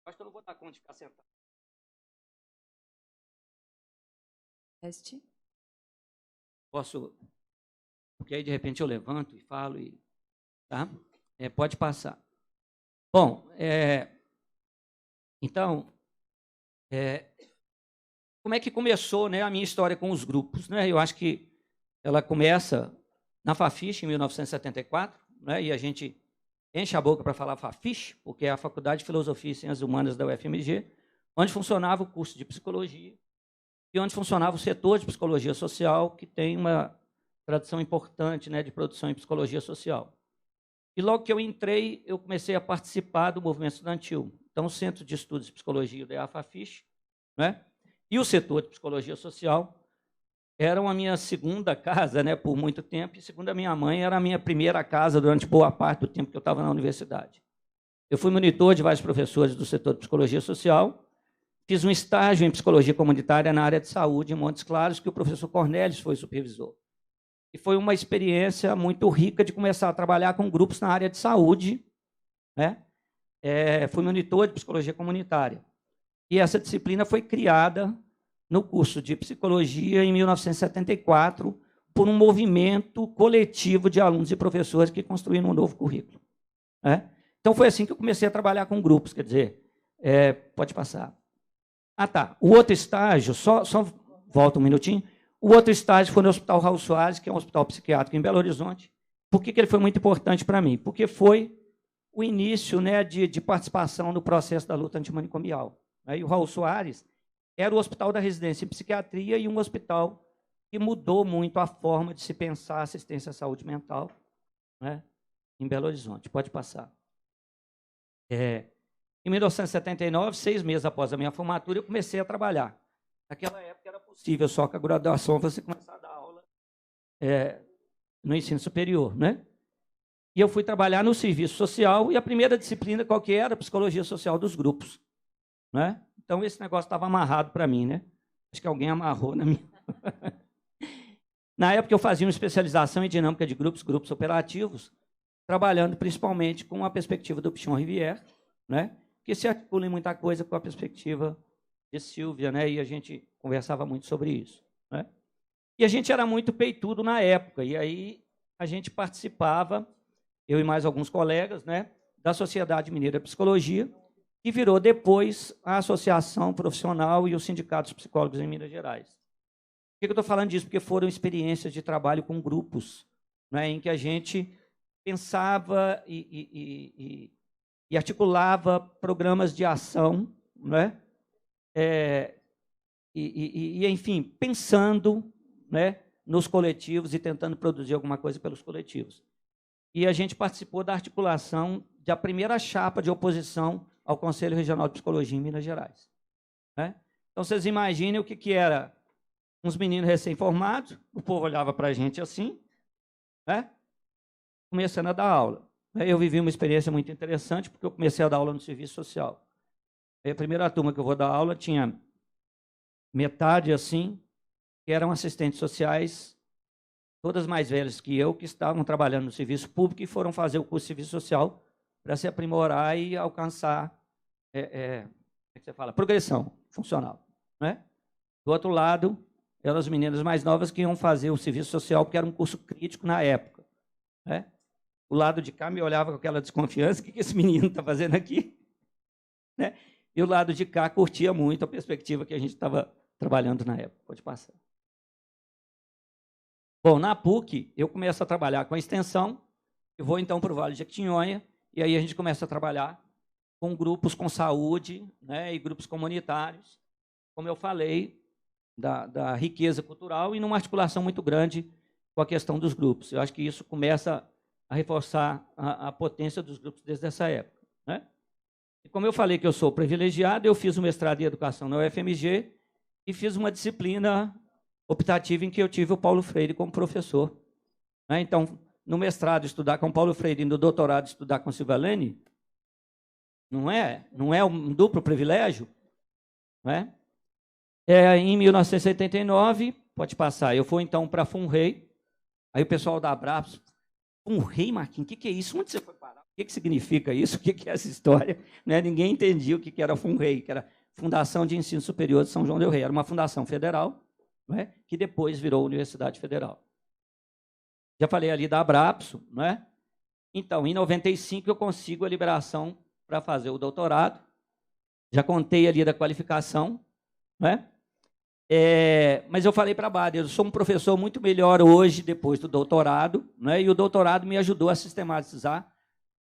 acho que eu não vou dar conta de ficar sentado. Teste. Posso? Porque aí, de repente, eu levanto e falo. Tá? Pode passar. Bom, então, como é que começou, né, a minha história com os grupos? Né? Eu acho que ela começa na Fafiche, em 1974, né, e a gente enche a boca para falar Fafiche, porque é a Faculdade de Filosofia e Ciências Humanas da UFMG, onde funcionava o curso de Psicologia e onde funcionava o setor de Psicologia Social, que tem uma tradição importante, né, de produção em Psicologia Social. E logo que eu entrei, eu comecei a participar do movimento estudantil. Então, o Centro de Estudos de Psicologia da Fafiche, né, e o setor de Psicologia Social eram a minha segunda casa, né, por muito tempo, e, segundo a minha mãe, era a minha primeira casa durante boa parte do tempo que eu estava na universidade. Eu fui monitor de vários professores do setor de Psicologia Social, fiz um estágio em Psicologia Comunitária na área de saúde em Montes Claros, que o professor Cornelius foi supervisor. e foi uma experiência muito rica de começar a trabalhar com grupos na área de saúde, né? Fui monitor de psicologia comunitária. E essa disciplina foi criada no curso de psicologia em 1974 por um movimento coletivo de alunos e professores que construíram um novo currículo, né? Então, foi assim que eu comecei a trabalhar com grupos, quer dizer, pode passar. Ah, tá. O outro estágio, só volta um minutinho, o outro estágio foi no Hospital Raul Soares, que é um hospital psiquiátrico em Belo Horizonte. Por que ele foi muito importante para mim? Porque foi o início, né, de participação no processo da luta antimanicomial. E o Raul Soares era o hospital da residência em psiquiatria e um hospital que mudou muito a forma de se pensar a assistência à saúde mental, né, em Belo Horizonte. Pode passar. Em 1979, 6 meses após a minha formatura, eu comecei a trabalhar. Naquela época era possível, só com a graduação, você começar a dar aula no ensino superior, né? E eu fui trabalhar no serviço social, e a primeira disciplina qual que era? A psicologia social dos grupos, né? Então, esse negócio estava amarrado para mim, né? Acho que alguém amarrou na minha... Na época, eu fazia uma especialização em dinâmica de grupos operativos, trabalhando principalmente com a perspectiva do Pichon Rivière, né? Que se articula em muita coisa com a perspectiva de Silvia, né? E a gente conversava muito sobre isso, né? E a gente era muito peitudo na época, e aí a gente participava, eu e mais alguns colegas, né, da Sociedade Mineira de Psicologia, que virou depois a Associação Profissional e os Sindicatos Psicólogos em Minas Gerais. Por que eu estou falando disso? Porque foram experiências de trabalho com grupos, né, em que a gente pensava e articulava programas de ação, né, enfim, pensando, né, nos coletivos e tentando produzir alguma coisa pelos coletivos. E a gente participou da articulação da primeira chapa de oposição ao Conselho Regional de Psicologia em Minas Gerais, né? Então, vocês imaginem o que era uns meninos recém-formados, o povo olhava para a gente assim, né, começando a dar aula. Eu vivi uma experiência muito interessante, porque eu comecei a dar aula no serviço social. A primeira turma que eu vou dar aula tinha metade, assim, que eram assistentes sociais, todas mais velhas que eu, que estavam trabalhando no serviço público e foram fazer o curso de serviço social para se aprimorar e alcançar, como é que você fala? Progressão funcional, né? Do outro lado, eram as meninas mais novas que iam fazer o serviço social, porque era um curso crítico na época, né? O lado de cá me olhava com aquela desconfiança, o que esse menino está fazendo aqui? Né? E o lado de cá curtia muito a perspectiva que a gente estava trabalhando na época. Pode passar. Bom, na PUC, eu começo a trabalhar com a extensão, eu vou então para o Vale de Jequitinhonha, e aí a gente começa a trabalhar com grupos com saúde, né, e grupos comunitários, como eu falei, da riqueza cultural e numa articulação muito grande com a questão dos grupos. Eu acho que isso começa a reforçar a potência dos grupos desde essa época, né? E como eu falei que eu sou privilegiado, eu fiz um mestrado em educação na UFMG e fiz uma disciplina optativa em que eu tive o Paulo Freire como professor, né? Então, no mestrado, estudar com Paulo Freire e no doutorado, estudar com Silvia Lene, não é um duplo privilégio? Não é? Em 1979, pode passar, eu fui então para FUNREI, aí o pessoal da Abrapos, FUNREI, Marquinhos, o que é isso? Onde você foi parar? O que significa isso? O que é essa história? Né? Ninguém entendia o que era FUNREI, que era Fundação de Ensino Superior de São João del Rei. Era uma fundação federal, né, que depois virou Universidade Federal. Já falei ali da Abrapso, né? Então, em 95, eu consigo a liberação para fazer o doutorado. Já contei ali da qualificação, né? Mas eu falei para a Bader, eu sou um professor muito melhor hoje, depois do doutorado, né? E o doutorado me ajudou a sistematizar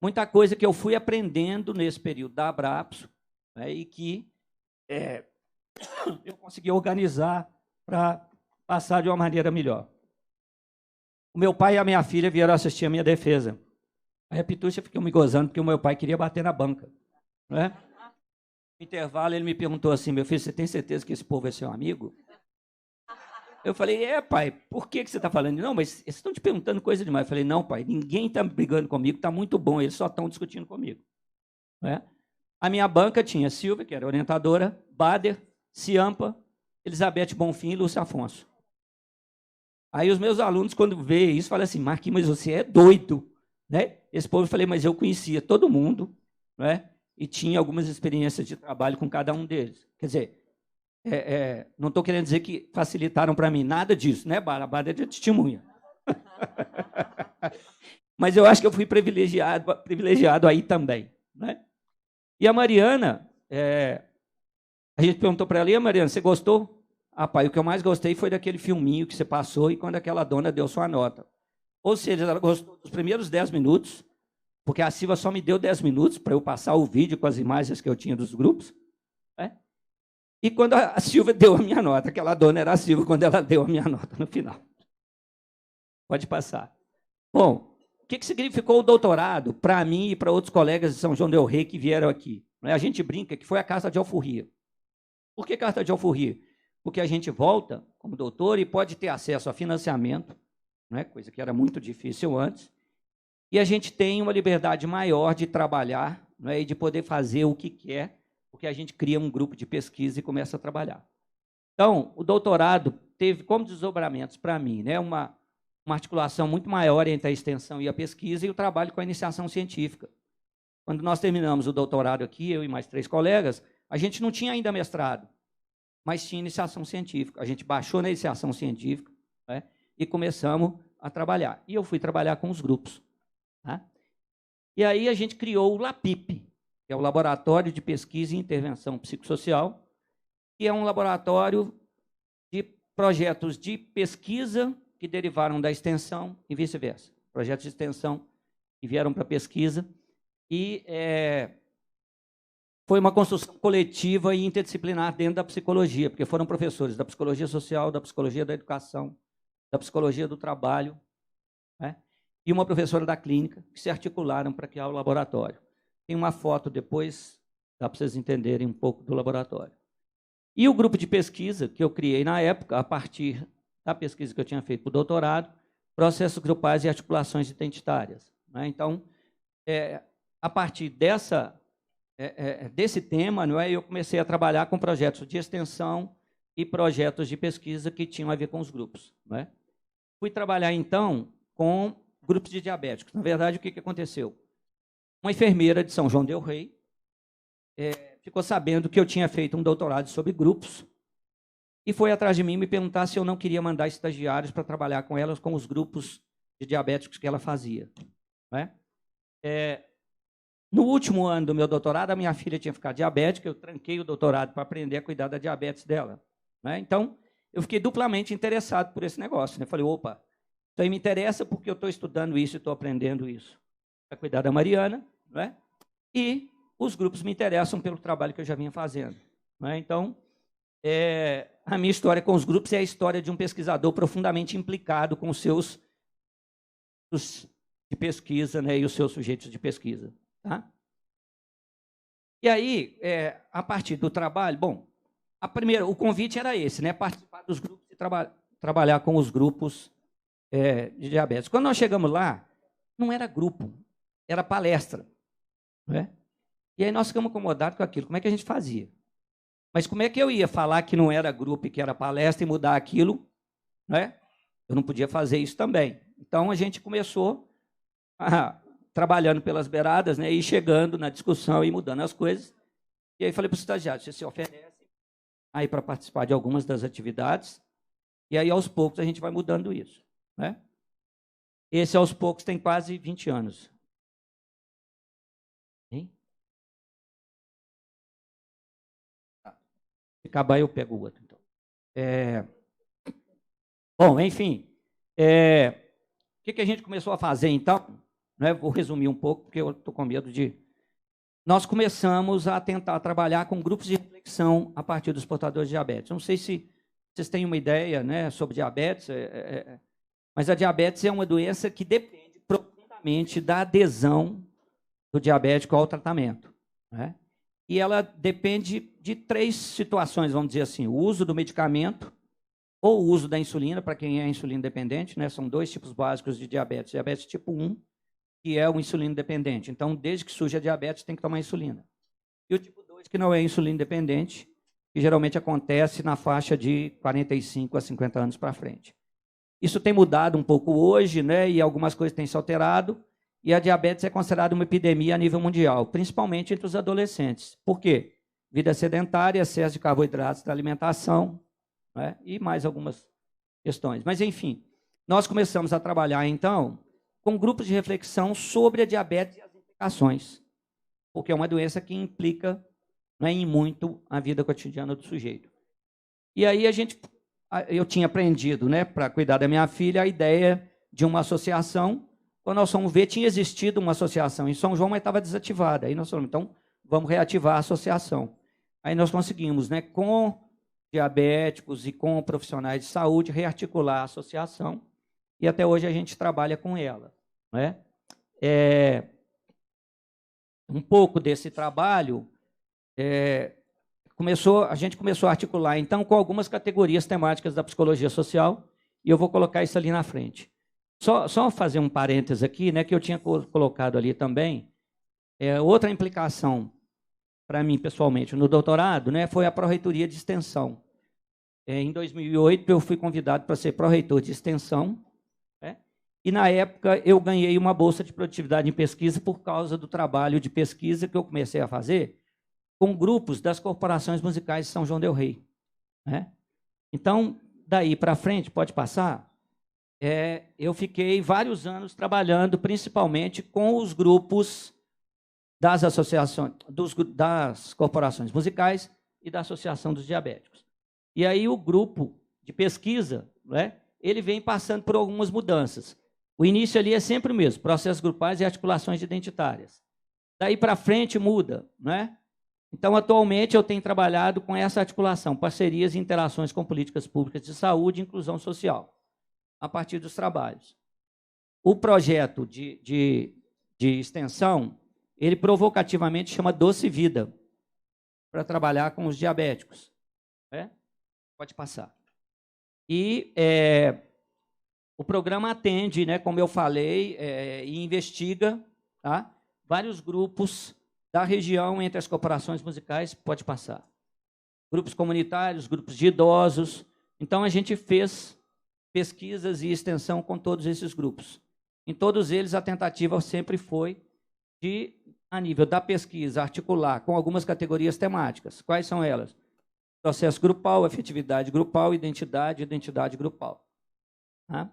muita coisa que eu fui aprendendo nesse período da Abrapso, né? E que eu consegui organizar para passar de uma maneira melhor. O meu pai e a minha filha vieram assistir a minha defesa. Aí a Pitucha ficou me gozando porque o meu pai queria bater na banca, né? No intervalo, ele me perguntou assim, meu filho, você tem certeza que esse povo é seu amigo? Eu falei, pai, por que você está falando? Não, mas eles estão te perguntando coisa demais. Eu falei, não, pai, ninguém está brigando comigo, está muito bom, eles só estão discutindo comigo. Né? A minha banca tinha Silvia, que era orientadora, Bader, Ciampa, Elizabeth Bonfim e Lúcia Afonso. Aí os meus alunos, quando veem isso, falam assim, Marquinhos, mas você é doido, né? Esse povo, eu falei, mas eu conhecia todo mundo, né? E tinha algumas experiências de trabalho com cada um deles. Quer dizer, não estou querendo dizer que facilitaram para mim, nada disso, né, Bárbara? A Bárbara é de testemunha. Mas eu acho que eu fui privilegiado aí também, né? E a Mariana, a gente perguntou para ela, e a Mariana, você gostou? Ah, pai, o que eu mais gostei foi daquele filminho que você passou e quando aquela dona deu sua nota. Ou seja, ela gostou dos primeiros 10 minutos, porque a Silva só me deu 10 minutos para eu passar o vídeo com as imagens que eu tinha dos grupos. Né? E quando a Silva deu a minha nota, aquela dona era a Silva quando ela deu a minha nota no final. Pode passar. Bom, o que significou o doutorado para mim e para outros colegas de São João del Rei que vieram aqui? A gente brinca que foi a carta de alforria. Por que carta de alforria? Porque a gente volta como doutor e pode ter acesso a financiamento, né, coisa que era muito difícil antes, e a gente tem uma liberdade maior de trabalhar, né, e de poder fazer o que quer, porque a gente cria um grupo de pesquisa e começa a trabalhar. Então, o doutorado teve como desdobramentos para mim, né, uma articulação muito maior entre a extensão e a pesquisa e o trabalho com a iniciação científica. Quando nós terminamos o doutorado aqui, eu e mais 3 colegas, a gente não tinha ainda mestrado, mas tinha iniciação científica. A gente baixou na iniciação científica, né, e começamos a trabalhar. E eu fui trabalhar com os grupos. Tá? E aí a gente criou o LAPIP, que é o Laboratório de Pesquisa e Intervenção Psicossocial, que é um laboratório de projetos de pesquisa que derivaram da extensão e vice-versa. Projetos de extensão que vieram para a pesquisa. E foi uma construção coletiva e interdisciplinar dentro da psicologia, porque foram professores da psicologia social, da psicologia da educação, da psicologia do trabalho, né? E uma professora da clínica, que se articularam para criar o laboratório. Tem uma foto depois, dá para vocês entenderem um pouco do laboratório. E o grupo de pesquisa que eu criei na época, a partir da pesquisa que eu tinha feito para o doutorado, processos grupais e articulações identitárias. Né? Então, a partir desse tema, não é, eu comecei a trabalhar com projetos de extensão e projetos de pesquisa que tinham a ver com os grupos. Não é? Fui trabalhar, então, com grupos de diabéticos. Na verdade, o que aconteceu? Uma enfermeira de São João del Rei ficou sabendo que eu tinha feito um doutorado sobre grupos e foi atrás de mim me perguntar se eu não queria mandar estagiários para trabalhar com elas, com os grupos de diabéticos que ela fazia. Não é? No último ano do meu doutorado, a minha filha tinha ficado diabética, eu tranquei o doutorado para aprender a cuidar da diabetes dela. Né? Então, eu fiquei duplamente interessado por esse negócio. Né? Falei, opa, isso aí me interessa porque eu estou estudando isso e estou aprendendo isso. Para cuidar da Mariana, né? E os grupos me interessam pelo trabalho que eu já vinha fazendo. Né? Então, a minha história com os grupos é a história de um pesquisador profundamente implicado com os seus de pesquisa, né? E os seus sujeitos de pesquisa. Tá? E aí, a partir do trabalho, bom, o convite era esse, né? Participar dos grupos e trabalhar com os grupos de diabetes. Quando nós chegamos lá, não era grupo, era palestra. Né? E aí nós ficamos acomodados com aquilo. Como é que a gente fazia? Mas como é que eu ia falar que não era grupo e que era palestra e mudar aquilo? Né? Eu não podia fazer isso também. Então, a gente começou trabalhando pelas beiradas, né, e chegando na discussão e mudando as coisas. E aí falei para o estagiário, você se oferece aí para participar de algumas das atividades, e aí aos poucos a gente vai mudando isso. Né? Esse aos poucos tem quase 20 anos. Hein? Se acabar eu pego o outro. Então. Bom, enfim, o que a gente começou a fazer então? Né, vou resumir um pouco, porque eu estou com medo de... Nós começamos a tentar trabalhar com grupos de reflexão a partir dos portadores de diabetes. Não sei se vocês têm uma ideia, né, sobre diabetes, mas a diabetes é uma doença que depende profundamente da adesão do diabético ao tratamento. Né? E ela depende de 3 situações, vamos dizer assim, o uso do medicamento ou o uso da insulina, para quem é insulina dependente, né, são 2 tipos básicos de diabetes. Diabetes tipo 1, que é o insulino dependente. Então, desde que surge a diabetes, tem que tomar insulina. E o tipo 2, que não é insulino dependente, que geralmente acontece na faixa de 45 a 50 anos para frente. Isso tem mudado um pouco hoje, né, e algumas coisas têm se alterado, e a diabetes é considerada uma epidemia a nível mundial, principalmente entre os adolescentes. Por quê? Vida sedentária, excesso de carboidratos da alimentação, né, e mais algumas questões. Mas, enfim, nós começamos a trabalhar, então, com grupos de reflexão sobre a diabetes e as implicações, porque é uma doença que implica, né, em muito a vida cotidiana do sujeito. E aí eu tinha aprendido, né, para cuidar da minha filha, a ideia de uma associação. Quando nós fomos ver, tinha existido uma associação em São João, mas estava desativada. Aí nós falamos, então, vamos reativar a associação. Aí nós conseguimos, né, com diabéticos e com profissionais de saúde, rearticular a associação, e até hoje a gente trabalha com ela, né? Um pouco desse trabalho, a gente começou a articular, então, com algumas categorias temáticas da psicologia social, e eu vou colocar isso ali na frente. Só fazer um parênteses aqui, né, que eu tinha colocado ali também, outra implicação para mim, pessoalmente, no doutorado, né, foi a pró-reitoria de extensão. Em 2008, eu fui convidado para ser pró-reitor de extensão, né, e, na época, eu ganhei uma bolsa de produtividade em pesquisa por causa do trabalho de pesquisa que eu comecei a fazer com grupos das corporações musicais de São João del Rei, né? Então, daí para frente, pode passar, eu fiquei vários anos trabalhando principalmente com os grupos das associações, das corporações musicais e da Associação dos Diabéticos. E aí o grupo de pesquisa, né, ele vem passando por algumas mudanças. O início ali é sempre o mesmo, processos grupais e articulações identitárias. Daí para frente muda, né? Então, atualmente, eu tenho trabalhado com essa articulação, parcerias e interações com políticas públicas de saúde e inclusão social, a partir dos trabalhos. O projeto de extensão, ele provocativamente chama Doce Vida, para trabalhar com os diabéticos, né? Pode passar. E o programa atende, né, como eu falei, e investiga, tá, vários grupos da região entre as corporações musicais, pode passar. Grupos comunitários, grupos de idosos. Então, a gente fez pesquisas e extensão com todos esses grupos. Em todos eles, a tentativa sempre foi de, a nível da pesquisa, articular com algumas categorias temáticas. Quais são elas? Processo grupal, afetividade grupal, identidade grupal. Tá?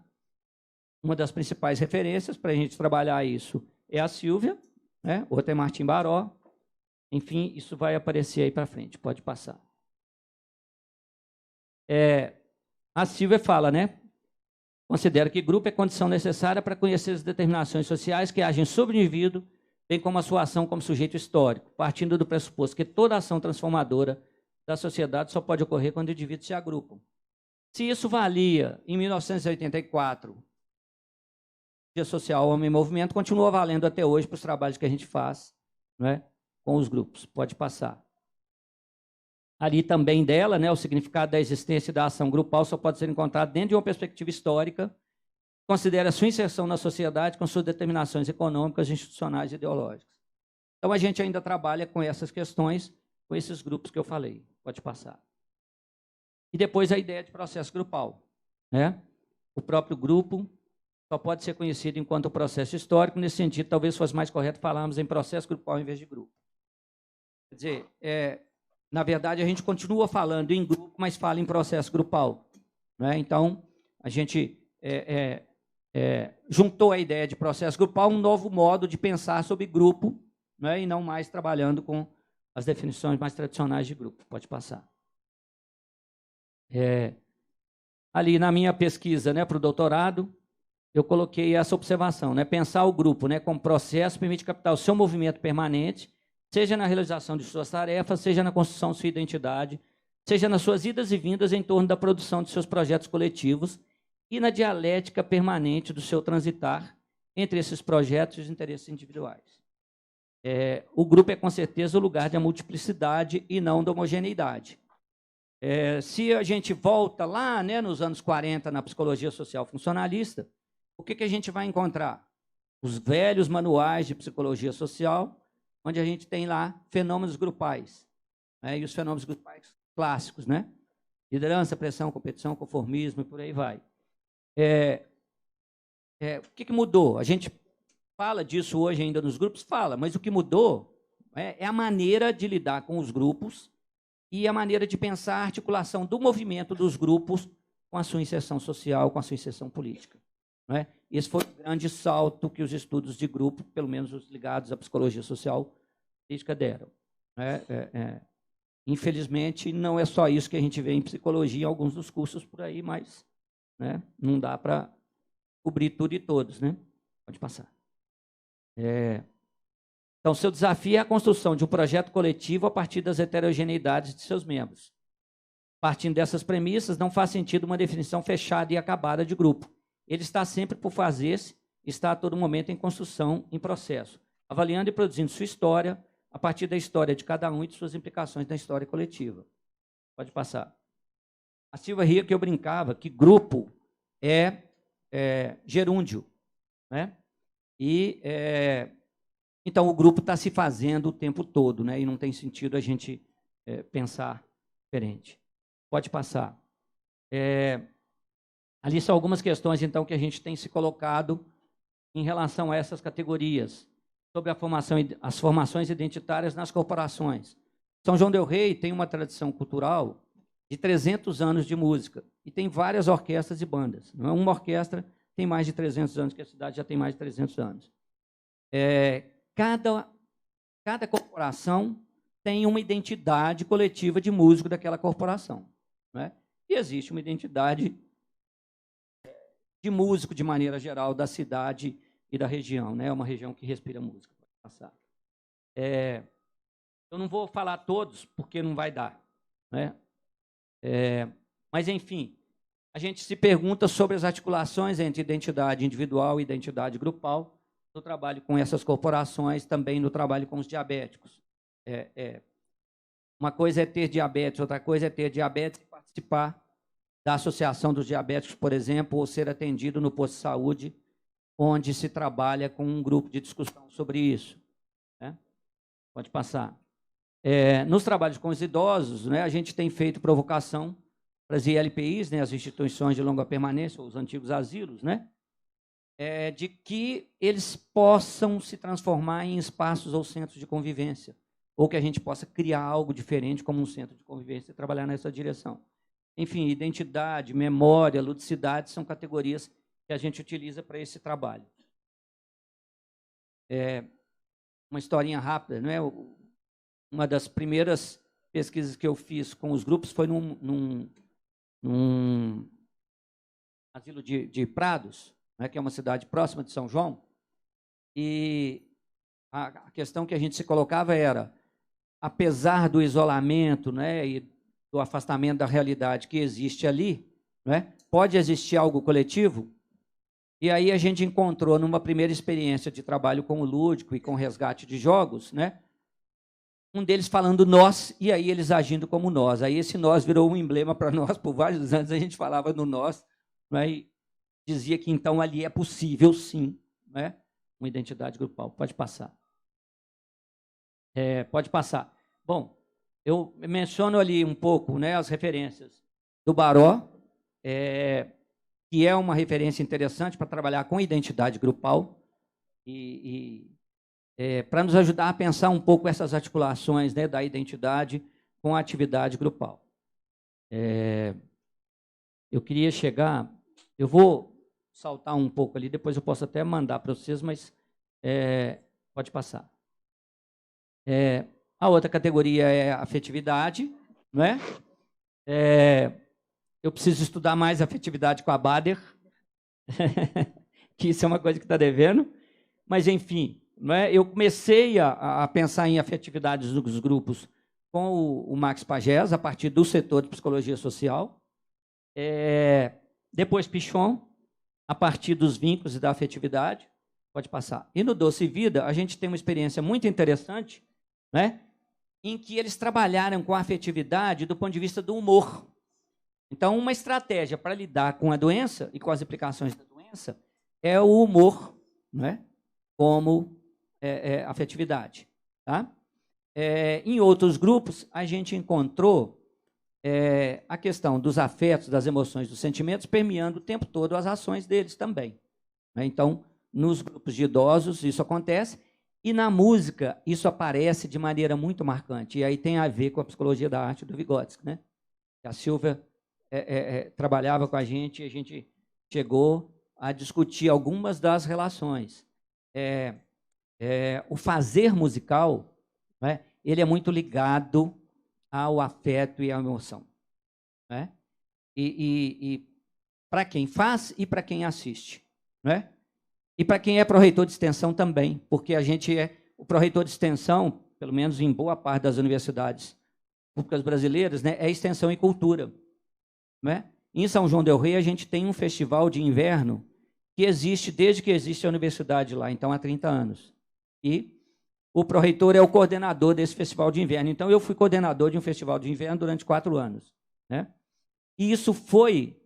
Uma das principais referências para a gente trabalhar isso é a Sílvia, né? Outra é Martim Baró. Enfim, isso vai aparecer aí para frente. Pode passar. A Sílvia fala, né? Considera que grupo é condição necessária para conhecer as determinações sociais que agem sobre o indivíduo, bem como a sua ação como sujeito histórico, partindo do pressuposto que toda ação transformadora da sociedade só pode ocorrer quando indivíduos se agrupam. Se isso valia em 1984, Dia Social Homem em Movimento, continua valendo até hoje para os trabalhos que a gente faz, né, com os grupos. Pode passar. Ali também dela, né, o significado da existência e da ação grupal só pode ser encontrado dentro de uma perspectiva histórica, que considera a sua inserção na sociedade com suas determinações econômicas, institucionais e ideológicas. Então, a gente ainda trabalha com essas questões, com esses grupos que eu falei. Pode passar. E depois a ideia de processo grupal, né? O próprio grupo só pode ser conhecido enquanto processo histórico. Nesse sentido, talvez fosse mais correto falarmos em processo grupal em vez de grupo. Quer dizer, na verdade, a gente continua falando em grupo, mas fala em processo grupal, né? Então, a gente juntou a ideia de processo grupal, um novo modo de pensar sobre grupo, né? E não mais trabalhando com as definições mais tradicionais de grupo. Pode passar. Ali na minha pesquisa, né, para o doutorado, eu coloquei essa observação, né? Pensar o grupo, né, como processo permite captar o seu movimento permanente, seja na realização de suas tarefas, seja na construção de sua identidade, seja nas suas idas e vindas em torno da produção de seus projetos coletivos e na dialética permanente do seu transitar entre esses projetos e os interesses individuais. O grupo é, com certeza, o lugar da multiplicidade e não da homogeneidade. Se a gente volta lá, né, nos anos 40, na psicologia social funcionalista, o que a gente vai encontrar? Os velhos manuais de psicologia social, onde a gente tem lá fenômenos grupais, né, e os fenômenos grupais clássicos, né? Liderança, pressão, competição, conformismo e por aí vai. O que mudou? A gente fala disso hoje ainda nos grupos? Fala, mas o que mudou é a maneira de lidar com os grupos e a maneira de pensar a articulação do movimento dos grupos com a sua inserção social, com a sua inserção política. Não é? Esse foi o grande salto que os estudos de grupo, pelo menos os ligados à psicologia social política, deram. Infelizmente, não é só isso que a gente vê em psicologia, em alguns dos cursos por aí, mas né, não dá para cobrir tudo e todos. Né? Pode passar. Então, seu desafio é a construção de um projeto coletivo a partir das heterogeneidades de seus membros. Partindo dessas premissas, não faz sentido uma definição fechada e acabada de grupo. Ele está sempre por fazer-se, está a todo momento em construção, em processo, avaliando e produzindo sua história a partir da história de cada um e de suas implicações na história coletiva. Pode passar. A Silva ria que eu brincava que grupo é gerúndio. Né? Então, o grupo está se fazendo o tempo todo, né? E não tem sentido a gente pensar diferente. Pode passar. Ali são algumas questões, então, que a gente tem se colocado em relação a essas categorias, sobre as formações identitárias nas corporações. São João del Rei tem uma tradição cultural de 300 anos de música e tem várias orquestras e bandas. Não é uma orquestra, tem mais de 300 anos, que a cidade já tem mais de 300 anos. Cada corporação tem uma identidade coletiva de músico daquela corporação. Né? E existe uma identidade de músico, de maneira geral, da cidade e da região. Né? É uma região que respira música. Pode passar. Eu não vou falar todos, porque não vai dar. Né? Mas, enfim, a gente se pergunta sobre as articulações entre identidade individual e identidade grupal no trabalho com essas corporações, também no trabalho com os diabéticos. Uma coisa é ter diabetes, outra coisa é ter diabetes e participar da associação dos diabéticos, por exemplo, ou ser atendido no posto de saúde, onde se trabalha com um grupo de discussão sobre isso. Né? Pode passar. Nos trabalhos com os idosos, né, a gente tem feito provocação para as ILPIs, né, as instituições de longa permanência, ou os antigos asilos, né, de que eles possam se transformar em espaços ou centros de convivência, ou que a gente possa criar algo diferente como um centro de convivência e trabalhar nessa direção. Enfim, identidade, memória, ludicidade são categorias que a gente utiliza para esse trabalho. Uma historinha rápida, não é? Uma das primeiras pesquisas que eu fiz com os grupos foi num asilo de Prados, né, que é uma cidade próxima de São João, e a questão que a gente se colocava era, apesar do isolamento, né, e do afastamento da realidade que existe ali, né, pode existir algo coletivo? E aí a gente encontrou, numa primeira experiência de trabalho com o lúdico e com o resgate de jogos, né, um deles falando nós, e aí eles agindo como nós. Aí esse nós virou um emblema para nós, por vários anos a gente falava no nós, né, e dizia que então ali é possível, sim, né, uma identidade grupal. Pode passar. Pode passar. Bom, eu menciono ali um pouco, né, as referências do Baró, que é uma referência interessante para trabalhar com identidade grupal e para nos ajudar a pensar um pouco essas articulações, né, da identidade com a atividade grupal. Eu queria chegar... Eu vou saltar um pouco ali, depois eu posso até mandar para vocês, mas pode passar. A outra categoria é a afetividade, não é? Eu preciso estudar mais afetividade com a Bader, que isso é uma coisa que está devendo, mas, enfim, não é? Eu comecei a pensar em afetividades dos grupos com o Max Pagés, a partir do setor de psicologia social, depois Pichon, a partir dos vínculos e da afetividade. Pode passar. E no Doce Vida, a gente tem uma experiência muito interessante, né, em que eles trabalharam com a afetividade do ponto de vista do humor. Então, uma estratégia para lidar com a doença e com as implicações da doença é o humor, né, como afetividade. Tá? Em outros grupos, a gente encontrou a questão dos afetos, das emoções, dos sentimentos, permeando o tempo todo as ações deles também. Né? Então, nos grupos de idosos, isso acontece, e na música, isso aparece de maneira muito marcante. E aí tem a ver com a psicologia da arte do Vygotsky, né? A Silvia trabalhava com a gente chegou a discutir algumas das relações. O fazer musical, né, ele é muito ligado ao afeto e à emoção. Né? E para quem faz e para quem assiste. Né? E para quem é pró-reitor de extensão também, porque a gente o pró-reitor de extensão, pelo menos em boa parte das universidades públicas brasileiras, né, é extensão e cultura. Né? Em São João del Rei, a gente tem um festival de inverno que existe desde que existe a universidade lá, então há 30 anos. E o pró-reitor é o coordenador desse festival de inverno. Então, eu fui coordenador de um festival de inverno durante 4 anos. Né? E isso foi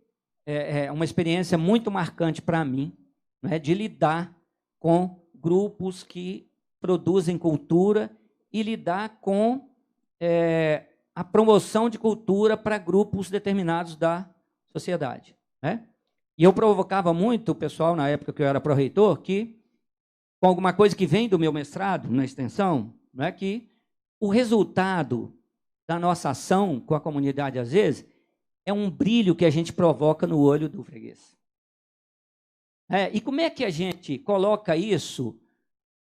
uma experiência muito marcante para mim, né, de lidar com grupos que produzem cultura e lidar com a promoção de cultura para grupos determinados da sociedade. Né? E eu provocava muito o pessoal, na época que eu era pró-reitor, que, com alguma coisa que vem do meu mestrado, na extensão, né, que o resultado da nossa ação com a comunidade, às vezes, é um brilho que a gente provoca no olho do freguês. E como é que a gente coloca isso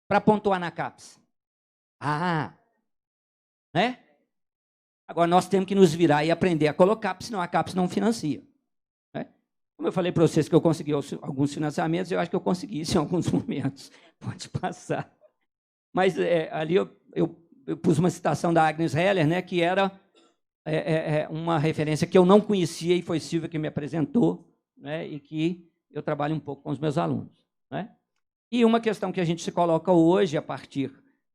para pontuar na CAPES? Né? Agora, nós temos que nos virar e aprender a colocar, porque senão a CAPES não financia. Né? Como eu falei para vocês que eu consegui alguns financiamentos, eu acho que eu consegui isso em alguns momentos. Pode passar. Mas ali eu pus uma citação da Agnes Heller, né, que era uma referência que eu não conhecia e foi Silvia que me apresentou, né, e que eu trabalho um pouco com os meus alunos. Né? E uma questão que a gente se coloca hoje, a partir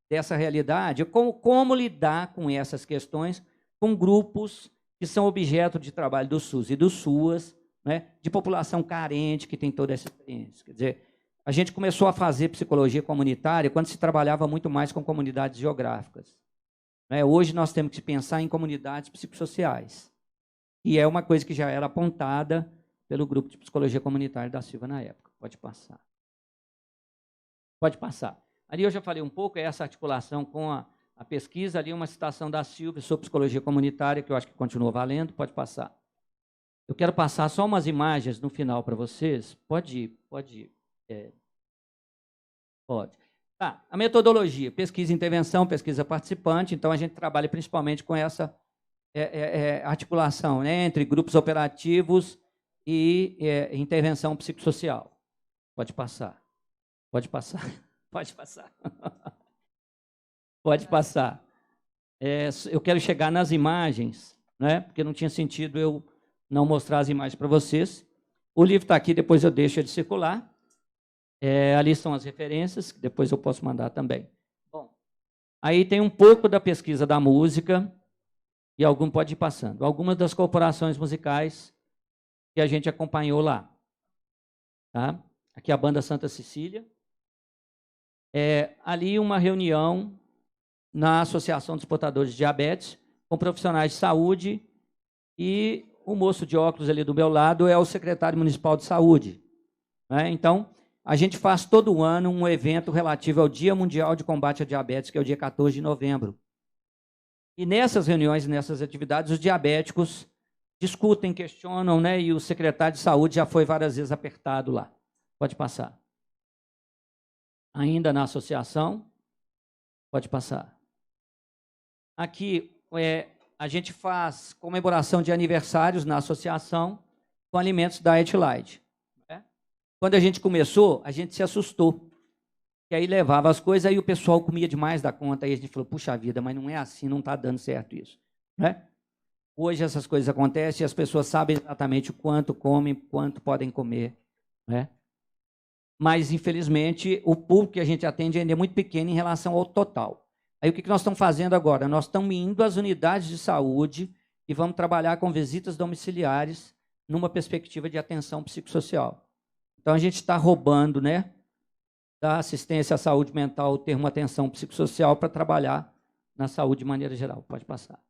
dessa realidade, é como lidar com essas questões com grupos que são objeto de trabalho do SUS e do SUAS, né, de população carente que tem toda essa experiência. Quer dizer, a gente começou a fazer psicologia comunitária quando se trabalhava muito mais com comunidades geográficas. Né? Hoje nós temos que pensar em comunidades psicossociais, e é uma coisa que já era apontada pelo grupo de psicologia comunitária da Silva na época. Pode passar. Pode passar. Ali eu já falei um pouco, essa articulação com a pesquisa, ali uma citação da Silvia sobre psicologia comunitária, que eu acho que continua valendo. Pode passar. Eu quero passar só umas imagens no final para vocês. Pode ir. Pode. Tá, a metodologia, pesquisa e intervenção, pesquisa participante. Então, a gente trabalha principalmente com essa articulação, né, entre grupos operativos e intervenção psicossocial. Pode passar. Pode passar. Pode passar. Pode passar. Eu quero chegar nas imagens, né, porque não tinha sentido eu não mostrar as imagens para vocês. O livro está aqui, depois eu deixo ele circular. Ali são as referências, que depois eu posso mandar também. Bom, aí tem um pouco da pesquisa da música, e algum pode ir passando. Algumas das corporações musicais que a gente acompanhou lá. Tá? Aqui a Banda Santa Cecília. Ali uma reunião na Associação dos Portadores de Diabetes, com profissionais de saúde, e o moço de óculos ali do meu lado é o secretário municipal de saúde. Né? Então, a gente faz todo ano um evento relativo ao Dia Mundial de Combate à Diabetes, que é o dia 14 de novembro. E nessas reuniões, nessas atividades, os diabéticos discutem, questionam, né? E o secretário de saúde já foi várias vezes apertado lá. Pode passar. Ainda na associação, pode passar. Aqui a gente faz comemoração de aniversários na associação com alimentos Diet Light. Quando a gente começou, a gente se assustou. E aí levava as coisas, aí o pessoal comia demais da conta, aí a gente falou, puxa vida, mas não é assim, não está dando certo isso. Né? Hoje essas coisas acontecem e as pessoas sabem exatamente o quanto comem, quanto podem comer. Né? Mas, infelizmente, o público que a gente atende ainda é muito pequeno em relação ao total. Aí o que nós estamos fazendo agora? Nós estamos indo às unidades de saúde e vamos trabalhar com visitas domiciliares numa perspectiva de atenção psicossocial. Então, a gente está roubando, né, da assistência à saúde mental o termo atenção psicossocial para trabalhar na saúde de maneira geral. Pode passar.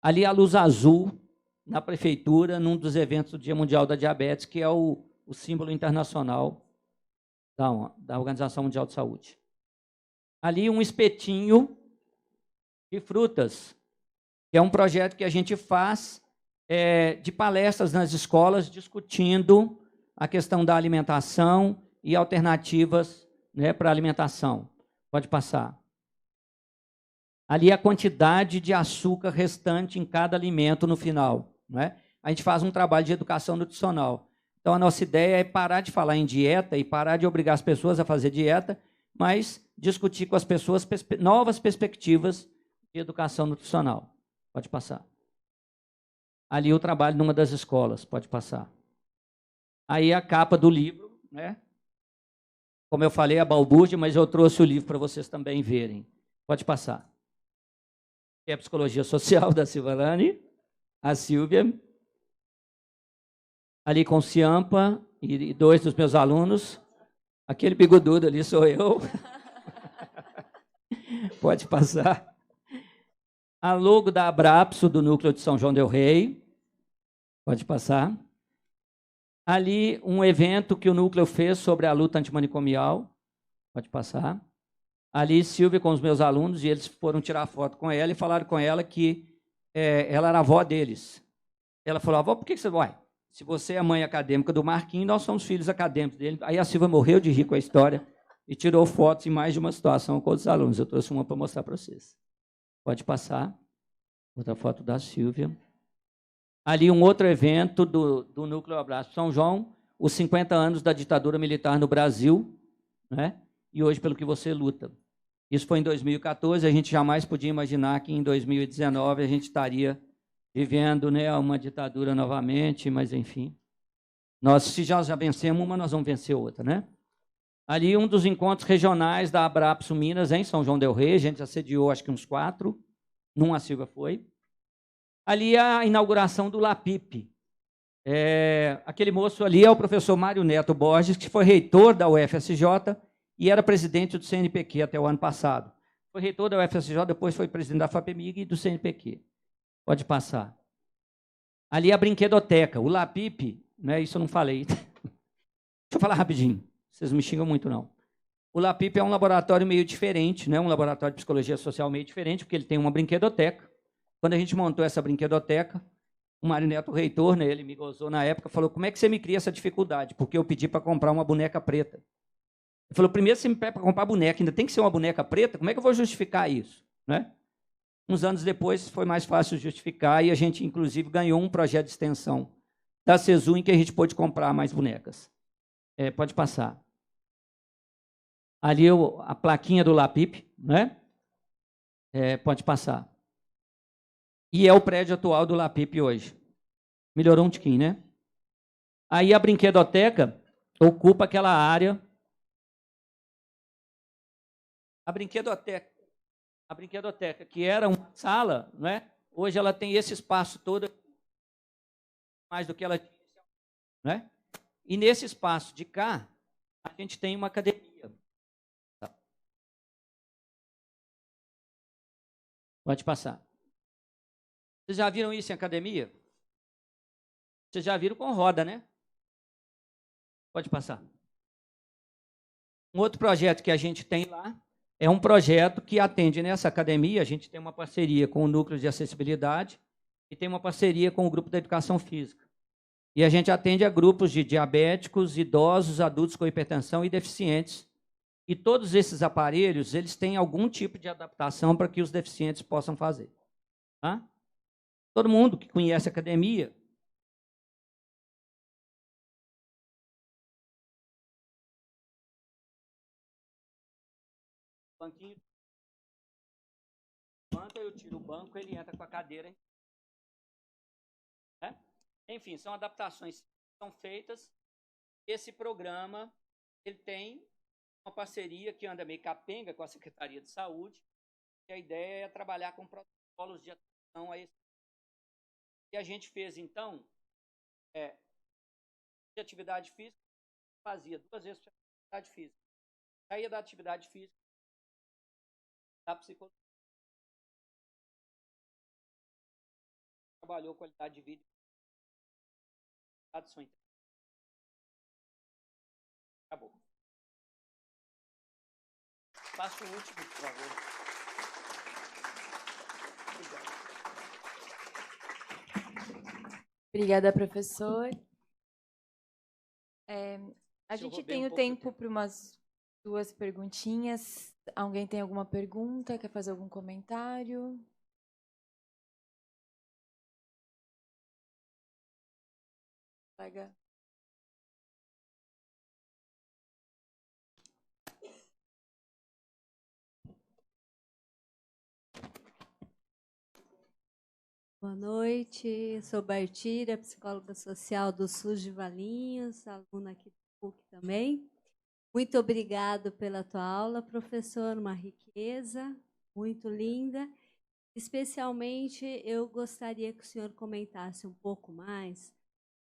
Ali a luz azul, na prefeitura, num dos eventos do Dia Mundial da Diabetes, que é o símbolo internacional da Organização Mundial de Saúde. Ali um espetinho de frutas, que é um projeto que a gente faz de palestras nas escolas, discutindo a questão da alimentação e alternativas, né, para a alimentação. Pode passar. Ali a quantidade de açúcar restante em cada alimento no final. Né? A gente faz um trabalho de educação nutricional. Então, a nossa ideia é parar de falar em dieta e parar de obrigar as pessoas a fazer dieta, mas discutir com as pessoas novas perspectivas de educação nutricional. Pode passar. Ali o trabalho numa das escolas. Pode passar. Aí a capa do livro, né? Como eu falei, a balbúrdia, mas eu trouxe o livro para vocês também verem. Pode passar. É a Psicologia Social, da Silvalane, a Silvia, ali com o Ciampa e 2 dos meus alunos. Aquele bigodudo ali sou eu. Pode passar. A logo da Abrapso, do Núcleo de São João del Rei. Pode passar. Ali um evento que o Núcleo fez sobre a luta antimanicomial. Pode passar. Ali, Silvia com os meus alunos, e eles foram tirar foto com ela e falaram com ela que ela era a avó deles. Ela falou, avó, por que você vai? Se você é a mãe acadêmica do Marquinhos, nós somos filhos acadêmicos dele. Aí a Silvia morreu de rir com a história e tirou fotos em mais de uma situação com outros alunos. Eu trouxe uma para mostrar para vocês. Pode passar. Outra foto da Silvia. Ali um outro evento do Núcleo Abraço São João, os 50 anos da ditadura militar no Brasil, né? E hoje pelo que você luta. Isso foi em 2014, a gente jamais podia imaginar que em 2019 a gente estaria vivendo, né, uma ditadura novamente, mas enfim. Nós, se já vencemos uma, nós vamos vencer outra, né? Ali um dos encontros regionais da Abrapso Minas, em São João del Rei, a gente assediou acho que uns 4, num a Silvia foi. Ali a inauguração do LAPIP. Aquele moço ali é o professor Mário Neto Borges, que foi reitor da UFSJ, e era presidente do CNPq até o ano passado. Foi reitor da UFSJ, depois foi presidente da FAPEMIG e do CNPq. Pode passar. Ali a brinquedoteca, o LAPIP, né, isso eu não falei. Deixa eu falar rapidinho, vocês não me xingam muito não. O LAPIP é um laboratório meio diferente, né, um laboratório de psicologia social meio diferente, porque ele tem uma brinquedoteca. Quando a gente montou essa brinquedoteca, o Mário Neto, o reitor, né, ele me gozou na época, falou, como é que você me cria essa dificuldade? Porque eu pedi para comprar uma boneca preta. Ele falou, primeiro você me pede para comprar boneca, ainda tem que ser uma boneca preta? Como é que eu vou justificar isso? Né? Uns anos depois foi mais fácil justificar e a gente, inclusive, ganhou um projeto de extensão da CESU em que a gente pôde comprar mais bonecas. Pode passar. Ali a plaquinha do LAPIP, né? Pode passar. E é o prédio atual do LAPIP hoje. Melhorou um tiquinho, né? Aí a brinquedoteca ocupa aquela área. A brinquedoteca, que era uma sala, né? Hoje ela tem esse espaço todo, mais do que ela tinha, né? E nesse espaço de cá, a gente tem uma academia. Pode passar. Vocês já viram isso em academia? Vocês já viram com roda, né? Pode passar. Um outro projeto que a gente tem lá é um projeto que atende nessa academia. A gente tem uma parceria com o Núcleo de Acessibilidade e tem uma parceria com o Grupo da Educação Física. E a gente atende a grupos de diabéticos, idosos, adultos com hipertensão e deficientes. E todos esses aparelhos, eles têm algum tipo de adaptação para que os deficientes possam fazer. Tá? Todo mundo que conhece a academia banquinho, eu tiro o banco, ele entra com a cadeira. Né? Enfim, são adaptações que são feitas. Esse programa ele tem uma parceria que anda meio capenga com a Secretaria de Saúde, e a ideia é trabalhar com protocolos de atenção a esse. E a gente fez, então, de atividade física, fazia 2 vezes por atividade física. Saía da atividade física, da psicologia. trabalhou qualidade de vida. Acabou. Passa o último, por favor. Obrigada, professor. A gente tem o tempo para umas 2 perguntinhas. Alguém tem alguma pergunta? Quer fazer algum comentário? Colega. Boa noite, sou Bartira, psicóloga social do SUS de Valinhos, aluna aqui do PUC também. Muito obrigado pela tua aula, professor, uma riqueza muito linda. Especialmente, eu gostaria que o senhor comentasse um pouco mais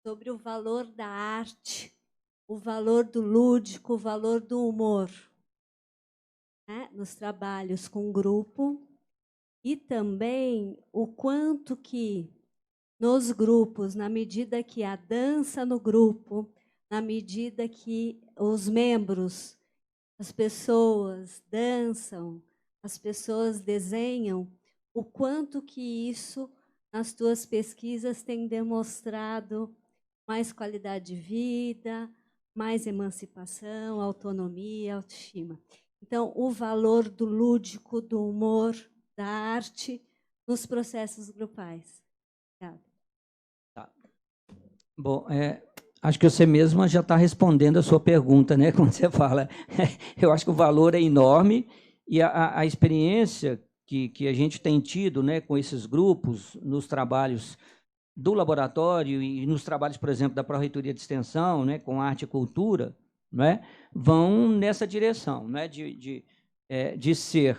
sobre o valor da arte, o valor do lúdico, o valor do humor, né, nos trabalhos com grupo. E também o quanto que nos grupos, na medida que a dança no grupo, na medida que os membros, as pessoas dançam, as pessoas desenham, o quanto que isso, nas tuas pesquisas, tem demonstrado mais qualidade de vida, mais emancipação, autonomia, autoestima. Então, o valor do lúdico, do humor, da arte nos processos grupais. Obrigada. Tá. Bom, acho que você mesma já está respondendo a sua pergunta, né? Quando você fala, eu acho que o valor é enorme e a experiência que a gente tem tido, né, com esses grupos nos trabalhos do laboratório e nos trabalhos, por exemplo, da Pró-Reitoria de Extensão, né, com arte e cultura, né, vão nessa direção, né, de ser,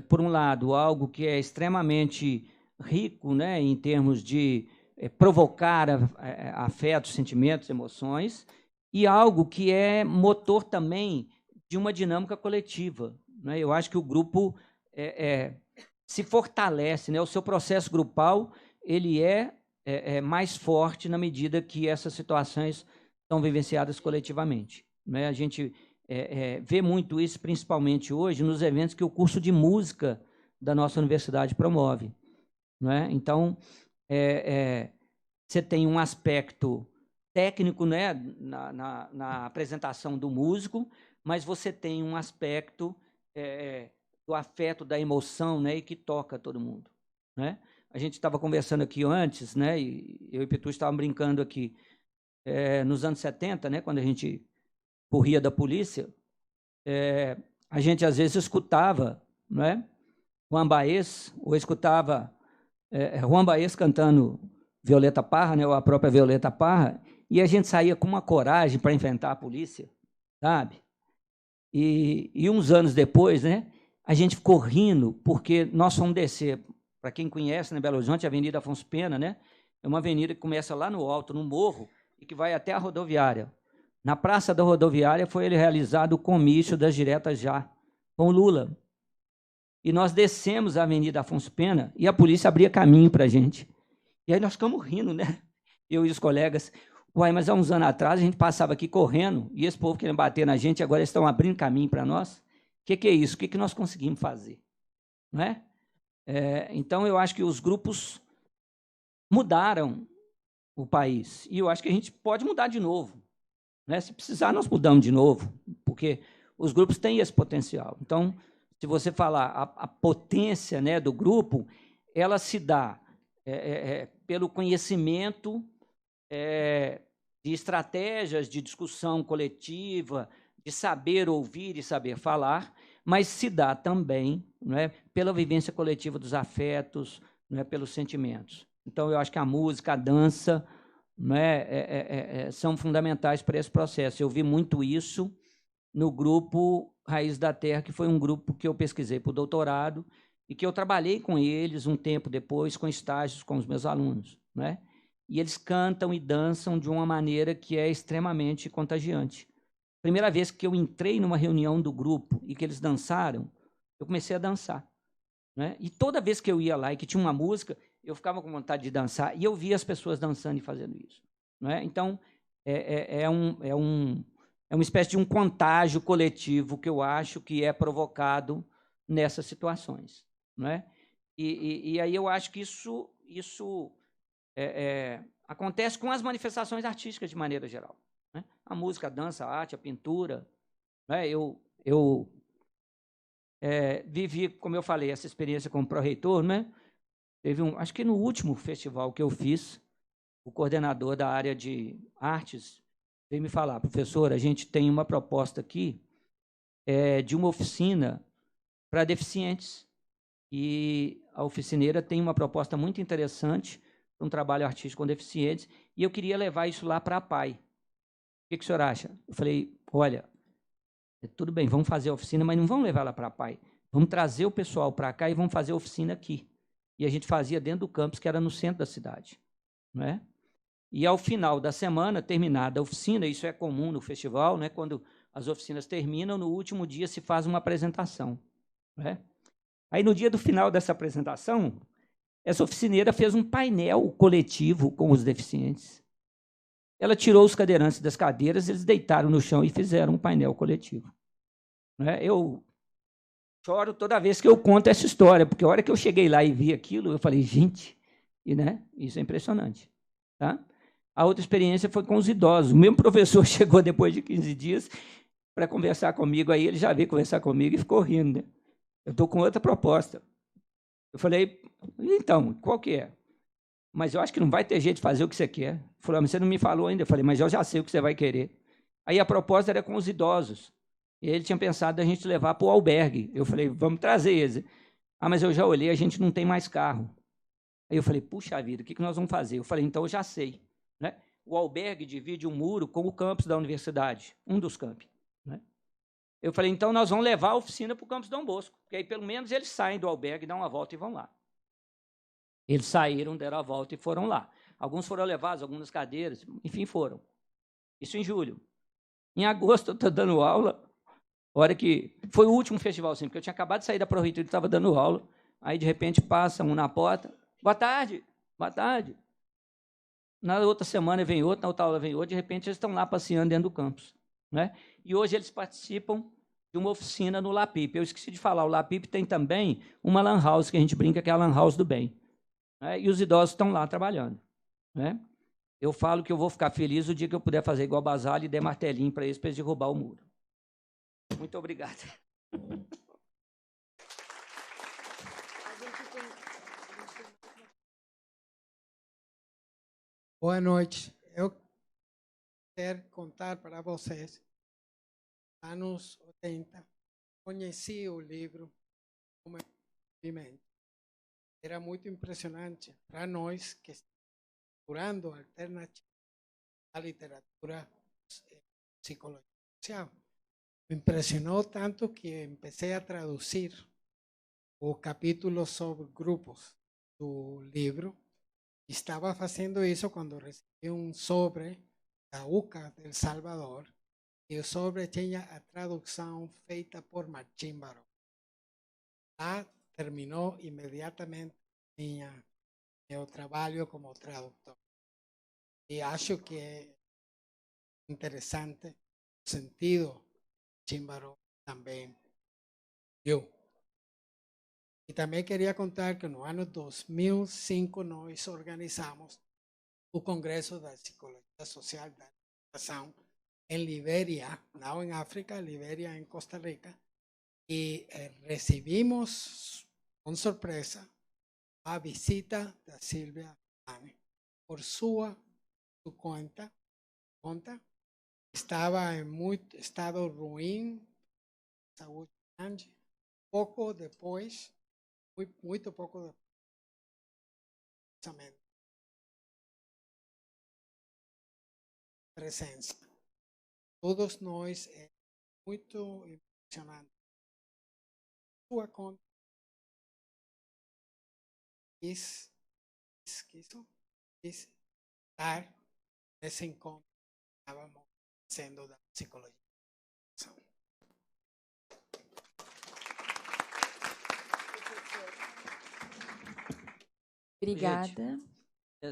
por um lado, algo que é extremamente rico, né, em termos de provocar afetos, sentimentos, emoções, e algo que é motor também de uma dinâmica coletiva, né? Eu acho que o grupo se fortalece, né? O seu processo grupal ele é mais forte na medida que essas situações são vivenciadas coletivamente, né? A gente vê muito isso, principalmente hoje, nos eventos que o curso de música da nossa universidade promove, né? Então, você tem um aspecto técnico, né, na apresentação do músico, mas você tem um aspecto do afeto, da emoção, né, e que toca todo mundo, né? A gente estava conversando aqui antes, né, e eu e Pitu estávamos brincando aqui, nos anos 70, né, quando a gente corria da polícia, a gente às vezes escutava, né, Juan Baez, ou escutava Juan Baez cantando Violeta Parra, né, ou a própria Violeta Parra, e a gente saía com uma coragem para enfrentar a polícia, sabe? E uns anos depois, né, a gente ficou rindo, porque nós fomos descer, para quem conhece, né, Belo Horizonte, a Avenida Afonso Pena, né, é uma avenida que começa lá no alto, no morro, e que vai até a rodoviária. Na Praça da Rodoviária foi realizado o comício das diretas já, com o Lula. E nós descemos a Avenida Afonso Pena e a polícia abria caminho para a gente. E aí nós ficamos rindo, né? Eu e os colegas. Uai, mas há uns anos atrás a gente passava aqui correndo e esse povo querendo bater na gente, agora eles estão abrindo caminho para nós. O que é isso? O que nós conseguimos fazer? Não é? Então, eu acho que os grupos mudaram o país. E eu acho que a gente pode mudar de novo, né? Se precisar, nós mudamos de novo, porque os grupos têm esse potencial. Então, se você falar a potência, né, do grupo, ela se dá pelo conhecimento de estratégias de discussão coletiva, de saber ouvir e saber falar, mas se dá também, né, pela vivência coletiva dos afetos, né, pelos sentimentos. Então, eu acho que a música, a dança, né, são fundamentais para esse processo. Eu vi muito isso no grupo Raiz da Terra, que foi um grupo que eu pesquisei para o doutorado e que eu trabalhei com eles um tempo depois, com estágios com os meus alunos, né? E eles cantam e dançam de uma maneira que é extremamente contagiante. Primeira vez que eu entrei numa reunião do grupo e que eles dançaram, eu comecei a dançar. né? E toda vez que eu ia lá e que tinha uma música, eu ficava com vontade de dançar, e eu via as pessoas dançando e fazendo isso. Né? Então, é uma espécie de um contágio coletivo que eu acho que é provocado nessas situações. Né? E aí eu acho que isso acontece com as manifestações artísticas de maneira geral. Né? A música, a dança, a arte, a pintura. Né? Eu vivi, como eu falei, essa experiência como pró-reitor. Né? Teve acho que no último festival que eu fiz, o coordenador da área de artes veio me falar: professor, a gente tem uma proposta aqui de uma oficina para deficientes, e a oficineira tem uma proposta muito interessante para um trabalho artístico com deficientes, e eu queria levar isso lá para a PAI. O que o senhor acha? Eu falei: olha, tudo bem, vamos fazer a oficina, mas não vamos levar ela para a PAI. Vamos trazer o pessoal para cá e vamos fazer a oficina aqui. E a gente fazia dentro do campus, que era no centro da cidade. Né? E, ao final da semana, terminada a oficina, isso é comum no festival, né? Quando as oficinas terminam, no último dia se faz uma apresentação. Né? Aí, no dia do final dessa apresentação, essa oficineira fez um painel coletivo com os deficientes. Ela tirou os cadeirantes das cadeiras, eles deitaram no chão e fizeram um painel coletivo. Né? Eu choro toda vez que eu conto essa história, porque a hora que eu cheguei lá e vi aquilo, eu falei: gente, isso é impressionante. Tá? A outra experiência foi com os idosos. O mesmo professor chegou depois de 15 dias para conversar comigo, aí ele já veio conversar comigo e ficou rindo. Né? Eu estou com outra proposta. Eu falei: então, qual que é? Mas eu acho que não vai ter jeito de fazer o que você quer. Ele falou: mas você não me falou ainda. Eu falei: mas eu já sei o que você vai querer. Aí a proposta era com os idosos. E ele tinha pensado a gente levar para o albergue. Eu falei: vamos trazer eles. Ah, mas eu já olhei, a gente não tem mais carro. Aí eu falei: puxa vida, o que nós vamos fazer? Eu falei: então eu já sei. Né? O albergue divide um muro com o campus da universidade, um dos campi. Né? Eu falei: então nós vamos levar a oficina para o campus Dom Bosco, porque aí pelo menos eles saem do albergue, dão uma volta e vão lá. Eles saíram, deram a volta e foram lá. Alguns foram levados, algumas cadeiras, enfim, foram. Isso em julho. Em agosto, eu estou dando aula, hora que foi o último festival, assim, porque eu tinha acabado de sair da Pró-Reitura e estava dando aula, aí, de repente, passa um na porta: boa tarde, boa tarde. Na outra semana vem outro, na outra aula vem outro, de repente eles estão lá passeando dentro do campus. Né? E hoje eles participam de uma oficina no LAPIP. Eu esqueci de falar, o LAPIP tem também uma lan house, que a gente brinca que é a lan house do bem. Né? E os idosos estão lá trabalhando. Né? Eu falo que eu vou ficar feliz o dia que eu puder fazer igual Basálio e der martelinho para eles derrubar o muro. Muito obrigado. Boa noite. Eu quero contar para vocês, anos 80, conheci o livro como movimento. Era muito impressionante para nós que estamos procurando alternativas à literatura psicológica social. Me impressionou tanto que empecé a traduzir o capítulo sobre grupos do livro. Estava fazendo isso quando recebi um sobre da UCA de El Salvador, e o sobre tinha a tradução feita por Martim Baró. Lá terminou imediatamente meu trabalho como tradutor. E acho que é interessante o sentido que Martim Baró também deu. E também queria contar que no ano 2005 nós organizamos o Congresso da Psicologia Social da Educação em Libéria, não em África, Libéria em Costa Rica, e recebimos com surpresa a visita da Silvia Lane. Por sua conta, estava em muito estado ruim, saúde grande. Pouco depois, muito pouco depois, presença. Todos nós é muito impressionante. Sua conta quis estar nesse encontro que estávamos sendo da psicologia. Obrigada.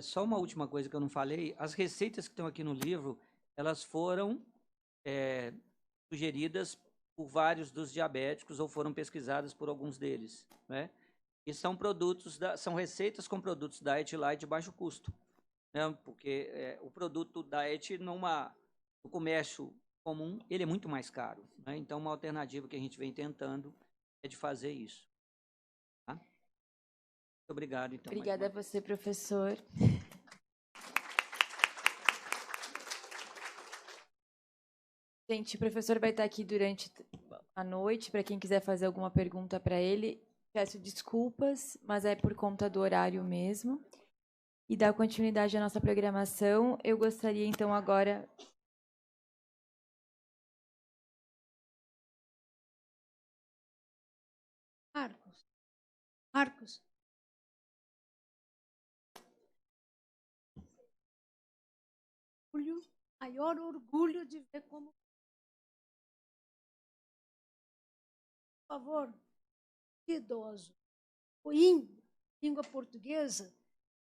Só uma última coisa que eu não falei. As receitas que estão aqui no livro, elas foram sugeridas por vários dos diabéticos ou foram pesquisadas por alguns deles, né? E são produtos, são receitas com produtos Diet Light de baixo custo, né? Porque o produto Diet no comércio comum, ele é muito mais caro, né? Então, uma alternativa que a gente vem tentando é de fazer isso. Tá? Muito obrigado, então. Obrigada a você, professor. Gente, o professor vai estar aqui durante a noite, para quem quiser fazer alguma pergunta para ele. Peço desculpas, mas é por conta do horário mesmo. E dar continuidade à nossa programação, eu gostaria, então, agora... Marcos. Maior orgulho de ver como... Por favor, idoso. Ruim, língua portuguesa,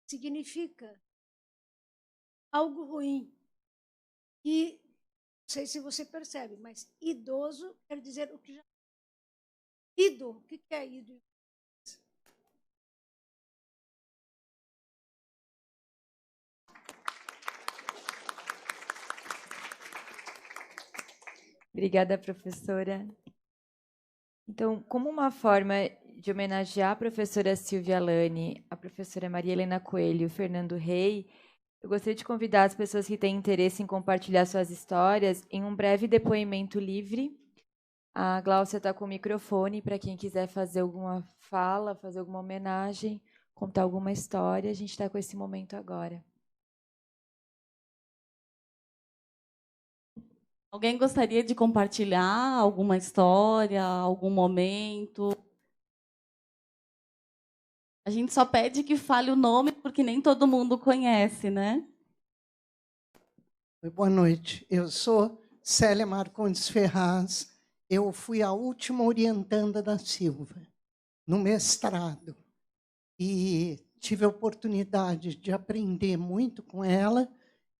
significa algo ruim. E, não sei se você percebe, mas idoso quer dizer o que já... Ido, o que é ido? Obrigada, professora. Então, como uma forma de homenagear a professora Silvia Lani, a professora Maria Helena Coelho e o Fernando Rey, eu gostaria de convidar as pessoas que têm interesse em compartilhar suas histórias em um breve depoimento livre. A Gláucia está com o microfone para quem quiser fazer alguma fala, fazer alguma homenagem, contar alguma história. A gente está com esse momento agora. Alguém gostaria de compartilhar alguma história, algum momento? A gente só pede que fale o nome, porque nem todo mundo conhece, né? Boa noite. Eu sou Célia Marcondes Ferraz. Eu fui a última orientanda da Silva, no mestrado. E tive a oportunidade de aprender muito com ela.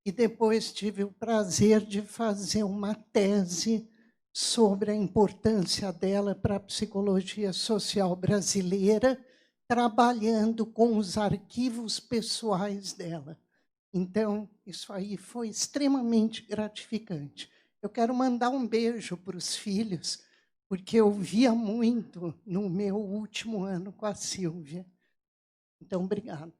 E depois tive o prazer de fazer uma tese sobre a importância dela para a psicologia social brasileira, trabalhando com os arquivos pessoais dela. Então, isso aí foi extremamente gratificante. Eu quero mandar um beijo para os filhos, porque eu via muito no meu último ano com a Silvia. Então, obrigada.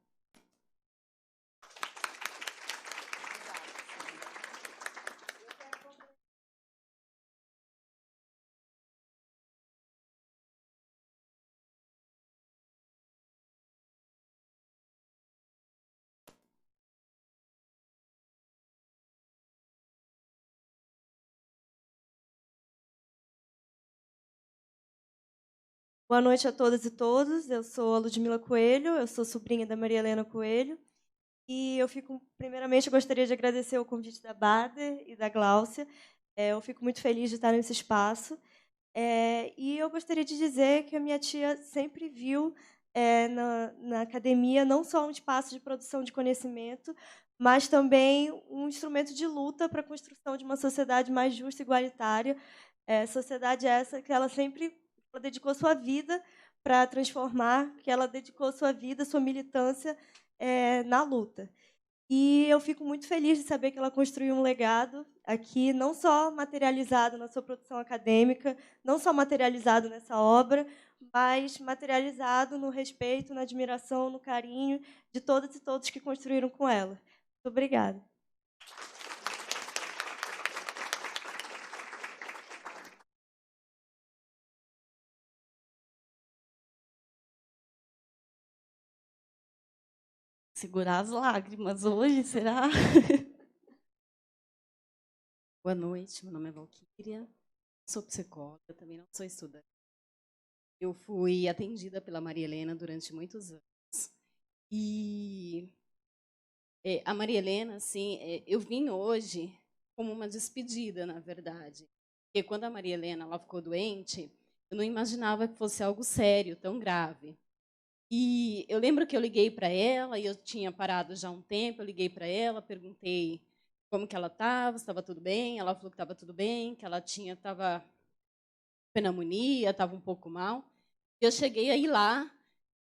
Boa noite a todas e todos. Eu sou a Ludmila Coelho, eu sou sobrinha da Maria Helena Coelho. E primeiramente, eu gostaria de agradecer o convite da Bader e da Gláucia. Eu fico muito feliz de estar nesse espaço. E eu gostaria de dizer que a minha tia sempre viu na academia não só um espaço de produção de conhecimento, mas também um instrumento de luta para a construção de uma sociedade mais justa e igualitária. Sociedade essa que ela dedicou sua vida para transformar, que ela dedicou sua vida, sua militância na luta. E eu fico muito feliz de saber que ela construiu um legado aqui, não só materializado na sua produção acadêmica, não só materializado nessa obra, mas materializado no respeito, na admiração, no carinho de todas e todos que construíram com ela. Muito obrigada. Segurar as lágrimas hoje, será? Boa noite, meu nome é Valquíria, sou psicóloga, também não sou estudante. Eu fui atendida pela Maria Helena durante muitos anos. E a Maria Helena, assim, eu vim hoje como uma despedida, na verdade. Porque quando a Maria Helena ela ficou doente, eu não imaginava que fosse algo sério, tão grave. E eu lembro que eu liguei para ela, e eu tinha parado já há um tempo, eu liguei para ela, perguntei como que ela estava, se estava tudo bem. Ela falou que estava tudo bem, que ela estava pneumonia, estava um pouco mal. Eu cheguei aí lá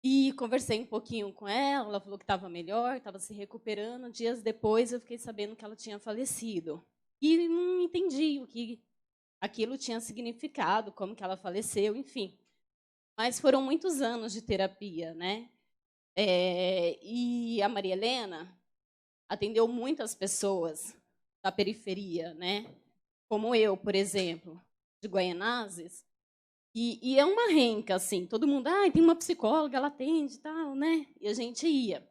e conversei um pouquinho com ela, ela falou que estava melhor, estava se recuperando. Dias depois eu fiquei sabendo que ela tinha falecido. E não entendi o que aquilo tinha significado, como que ela faleceu, enfim. Mas foram muitos anos de terapia, né? E a Maria Helena atendeu muitas pessoas da periferia, né? Como eu, por exemplo, de Guaianazes. E é uma renca, assim, todo mundo, tem uma psicóloga, ela atende e tal, né? E a gente ia.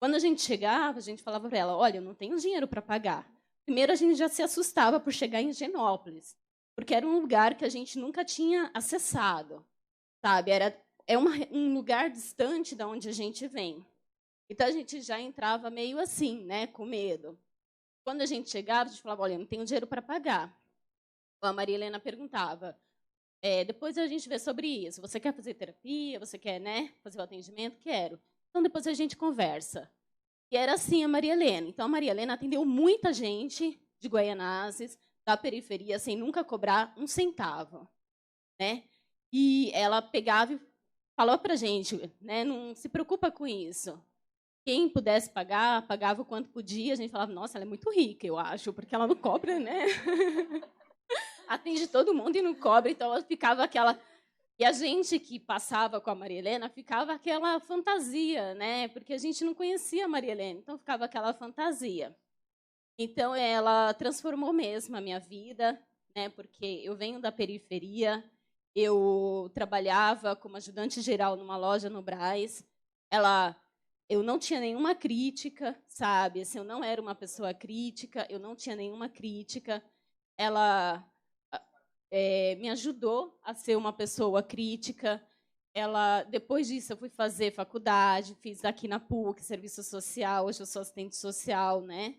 Quando a gente chegava, a gente falava para ela, olha, eu não tenho dinheiro para pagar. Primeiro, a gente já se assustava por chegar em Higienópolis, porque era um lugar que a gente nunca tinha acessado, sabe? Um lugar distante de onde a gente vem. Então, a gente já entrava meio assim, né, com medo. Quando a gente chegava, a gente falava, olha, eu não tenho dinheiro para pagar. A Maria Helena perguntava, depois a gente vê sobre isso. Você quer fazer terapia? Você quer, né, fazer o atendimento? Quero. Então, depois a gente conversa. E era assim a Maria Helena. Então, a Maria Helena atendeu muita gente de Guaianazes, da periferia, sem nunca cobrar um centavo, né? E ela pegava e falou para a gente, né, não se preocupa com isso. Quem pudesse pagar, pagava o quanto podia. A gente falava, nossa, ela é muito rica, eu acho, porque ela não cobra, né? Atende todo mundo e não cobra, então ela ficava aquela... E a gente que passava com a Maria Helena ficava aquela fantasia, né? Porque a gente não conhecia a Maria Helena, então ficava aquela fantasia. Então, ela transformou mesmo a minha vida, né? Porque eu venho da periferia, eu trabalhava como ajudante geral numa loja no Brás. Eu não tinha nenhuma crítica, sabe? Assim, eu não era uma pessoa crítica, eu não tinha nenhuma crítica. Ela me ajudou a ser uma pessoa crítica. Depois disso, eu fui fazer faculdade, fiz aqui na PUC, serviço social, hoje eu sou assistente social, né?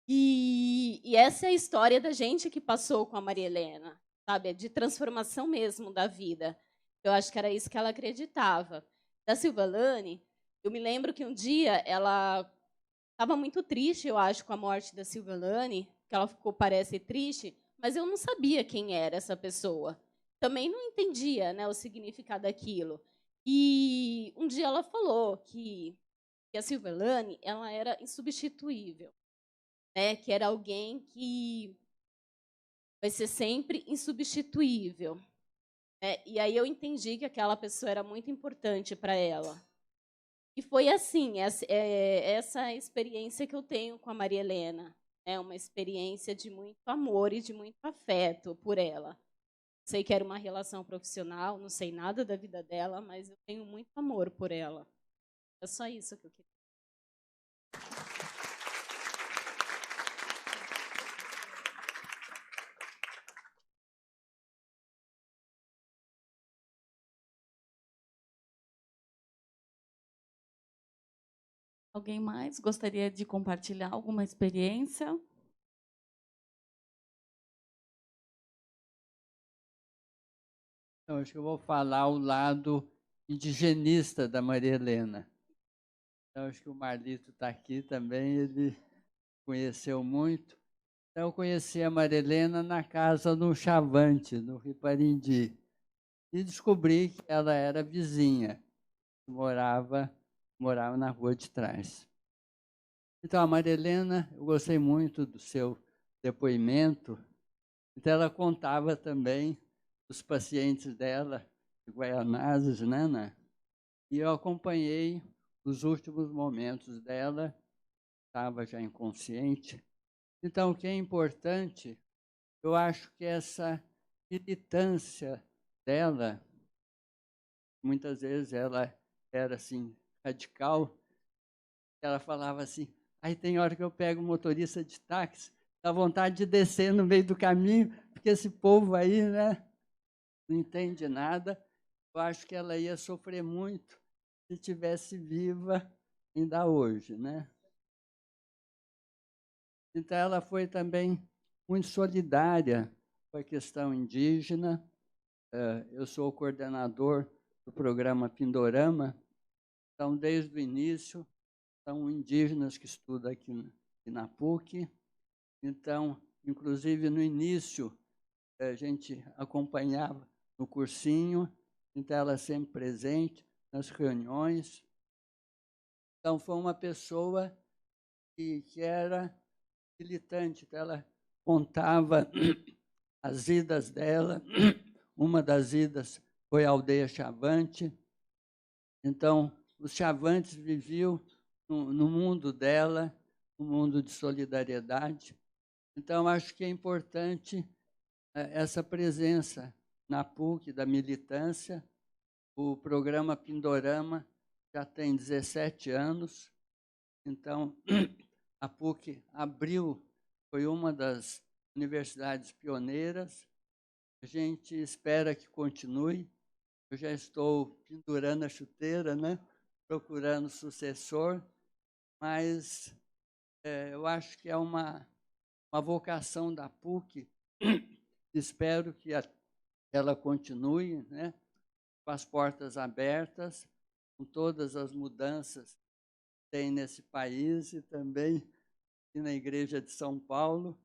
E essa é a história da gente que passou com a Maria Helena, sabe? De transformação mesmo da vida. Eu acho que era isso que ela acreditava. Da Silvalane, eu me lembro que um dia ela estava muito triste, eu acho, com a morte da Silvalane, que ela parece triste, mas eu não sabia quem era essa pessoa. Também não entendia, né, o significado daquilo. E um dia ela falou que a Silvalane, ela era insubstituível, né, que era alguém que vai ser sempre insubstituível. E aí eu entendi que aquela pessoa era muito importante para ela. E foi assim, essa experiência que eu tenho com a Maria Helena. É uma experiência de muito amor e de muito afeto por ela. Sei que era uma relação profissional, não sei nada da vida dela, mas eu tenho muito amor por ela. É só isso que eu queria. Alguém mais gostaria de compartilhar alguma experiência? Então, acho que eu vou falar o lado indigenista da Maria Helena. Então, acho que o Marlito está aqui também, ele conheceu muito. Então, eu conheci a Maria Helena na casa do Chavante, no Riparindi, e descobri que ela era vizinha, morava na rua de trás. Então, a Maria Helena, eu gostei muito do seu depoimento. Então, ela contava também os pacientes dela, de Guaianazes, né? E eu acompanhei os últimos momentos dela, estava já inconsciente. Então, o que é importante, eu acho que essa militância dela, muitas vezes ela era assim, radical, ela falava assim, aí tem hora que eu pego o motorista de táxi, dá vontade de descer no meio do caminho, porque esse povo aí, né, não entende nada. Eu acho que ela ia sofrer muito se estivesse viva ainda hoje, né? Então, ela foi também muito solidária com a questão indígena. Eu sou o coordenador do programa Pindorama, Então, desde o início, são indígenas que estudam aqui na PUC. Então, inclusive, no início, a gente acompanhava no cursinho, então ela sempre presente nas reuniões. Então, foi uma pessoa que era militante, então ela contava as idas dela. Uma das idas foi a aldeia Chavante. Então, os Chavantes viviam no mundo dela, um mundo de solidariedade. Então, acho que é importante essa presença na PUC da militância. O programa Pindorama já tem 17 anos. Então, a PUC abriu, foi uma das universidades pioneiras. A gente espera que continue. Eu já estou pendurando a chuteira, né? Procurando sucessor, mas eu acho que é uma vocação da PUC. Espero que ela continue, né? Com as portas abertas, com todas as mudanças que tem nesse país e também aqui na Igreja de São Paulo.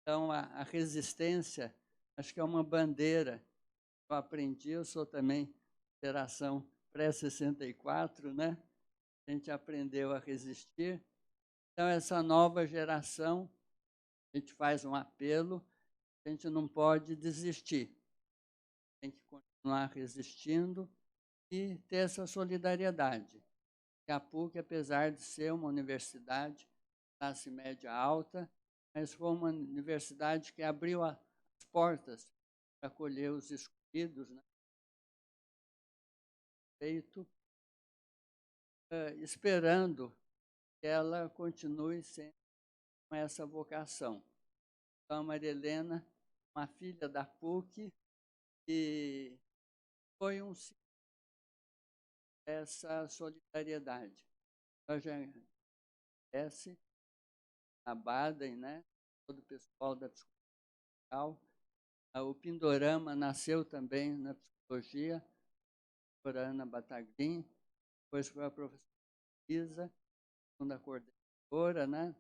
Então, a resistência, acho que é uma bandeira que eu aprendi. Eu sou também geração pré-64, né? A gente aprendeu a resistir. Então, essa nova geração, a gente faz um apelo, a gente não pode desistir. Tem que continuar resistindo e ter essa solidariedade. A PUC, apesar de ser uma universidade classe média alta, mas foi uma universidade que abriu as portas para acolher os excluídos, né? Feito, esperando que ela continue sendo com essa vocação. Então, a Maria Helena, uma filha da PUC, e foi um símbolo dessa solidariedade. Ela já conhece a Baden, né? Todo o pessoal da psicologia. O Pindorama nasceu também na psicologia, por Ana Bataglim, depois foi a professora Isa, segunda coordenadora, né?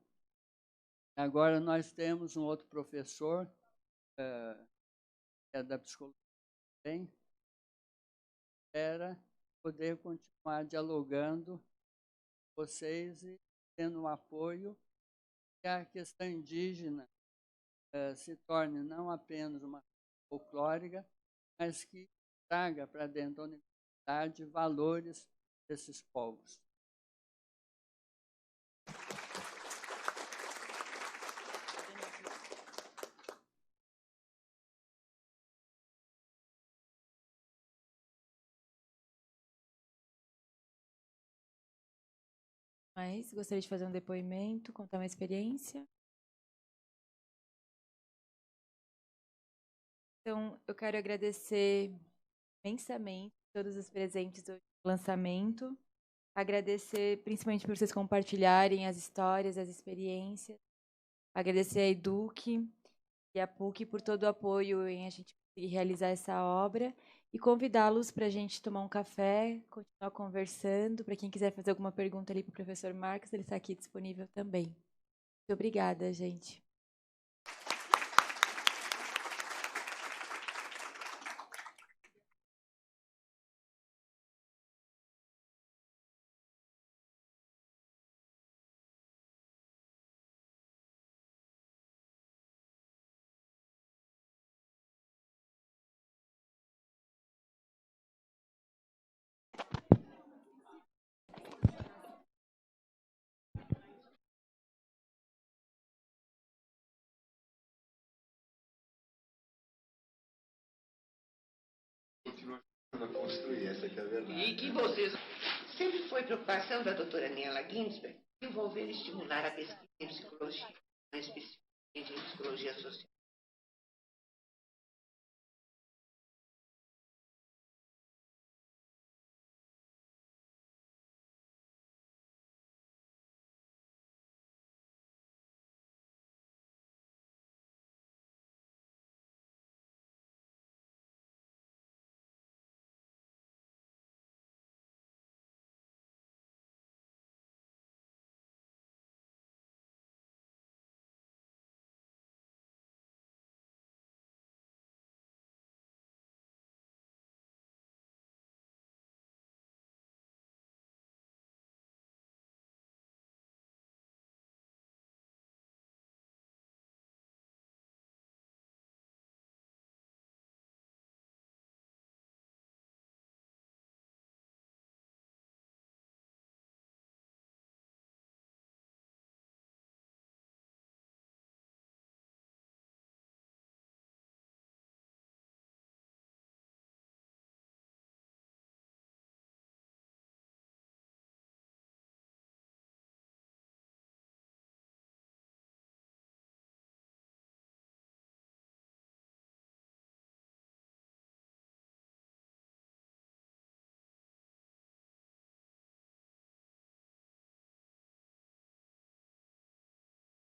Agora nós temos um outro professor, que é da psicologia também, para poder continuar dialogando com vocês e tendo um apoio que a questão indígena se torne não apenas uma folclórica, mas que traga para dentro da universidade valores desses povos. Mas gostaria de fazer um depoimento, contar uma experiência. Então, eu quero agradecer imensamente todos os presentes hoje no lançamento. Agradecer principalmente por vocês compartilharem as histórias, as experiências. Agradecer a Eduque e a PUC por todo o apoio em a gente conseguir realizar essa obra e convidá-los para a gente tomar um café, continuar conversando. Para quem quiser fazer alguma pergunta ali para o professor Marcos, ele está aqui disponível também. Muito obrigada, gente. A construir, essa que é a verdade. E que vocês... Sempre foi preocupação da doutora Niela Ginsberg desenvolver e estimular a pesquisa em psicologia, mais especificamente em psicologia social.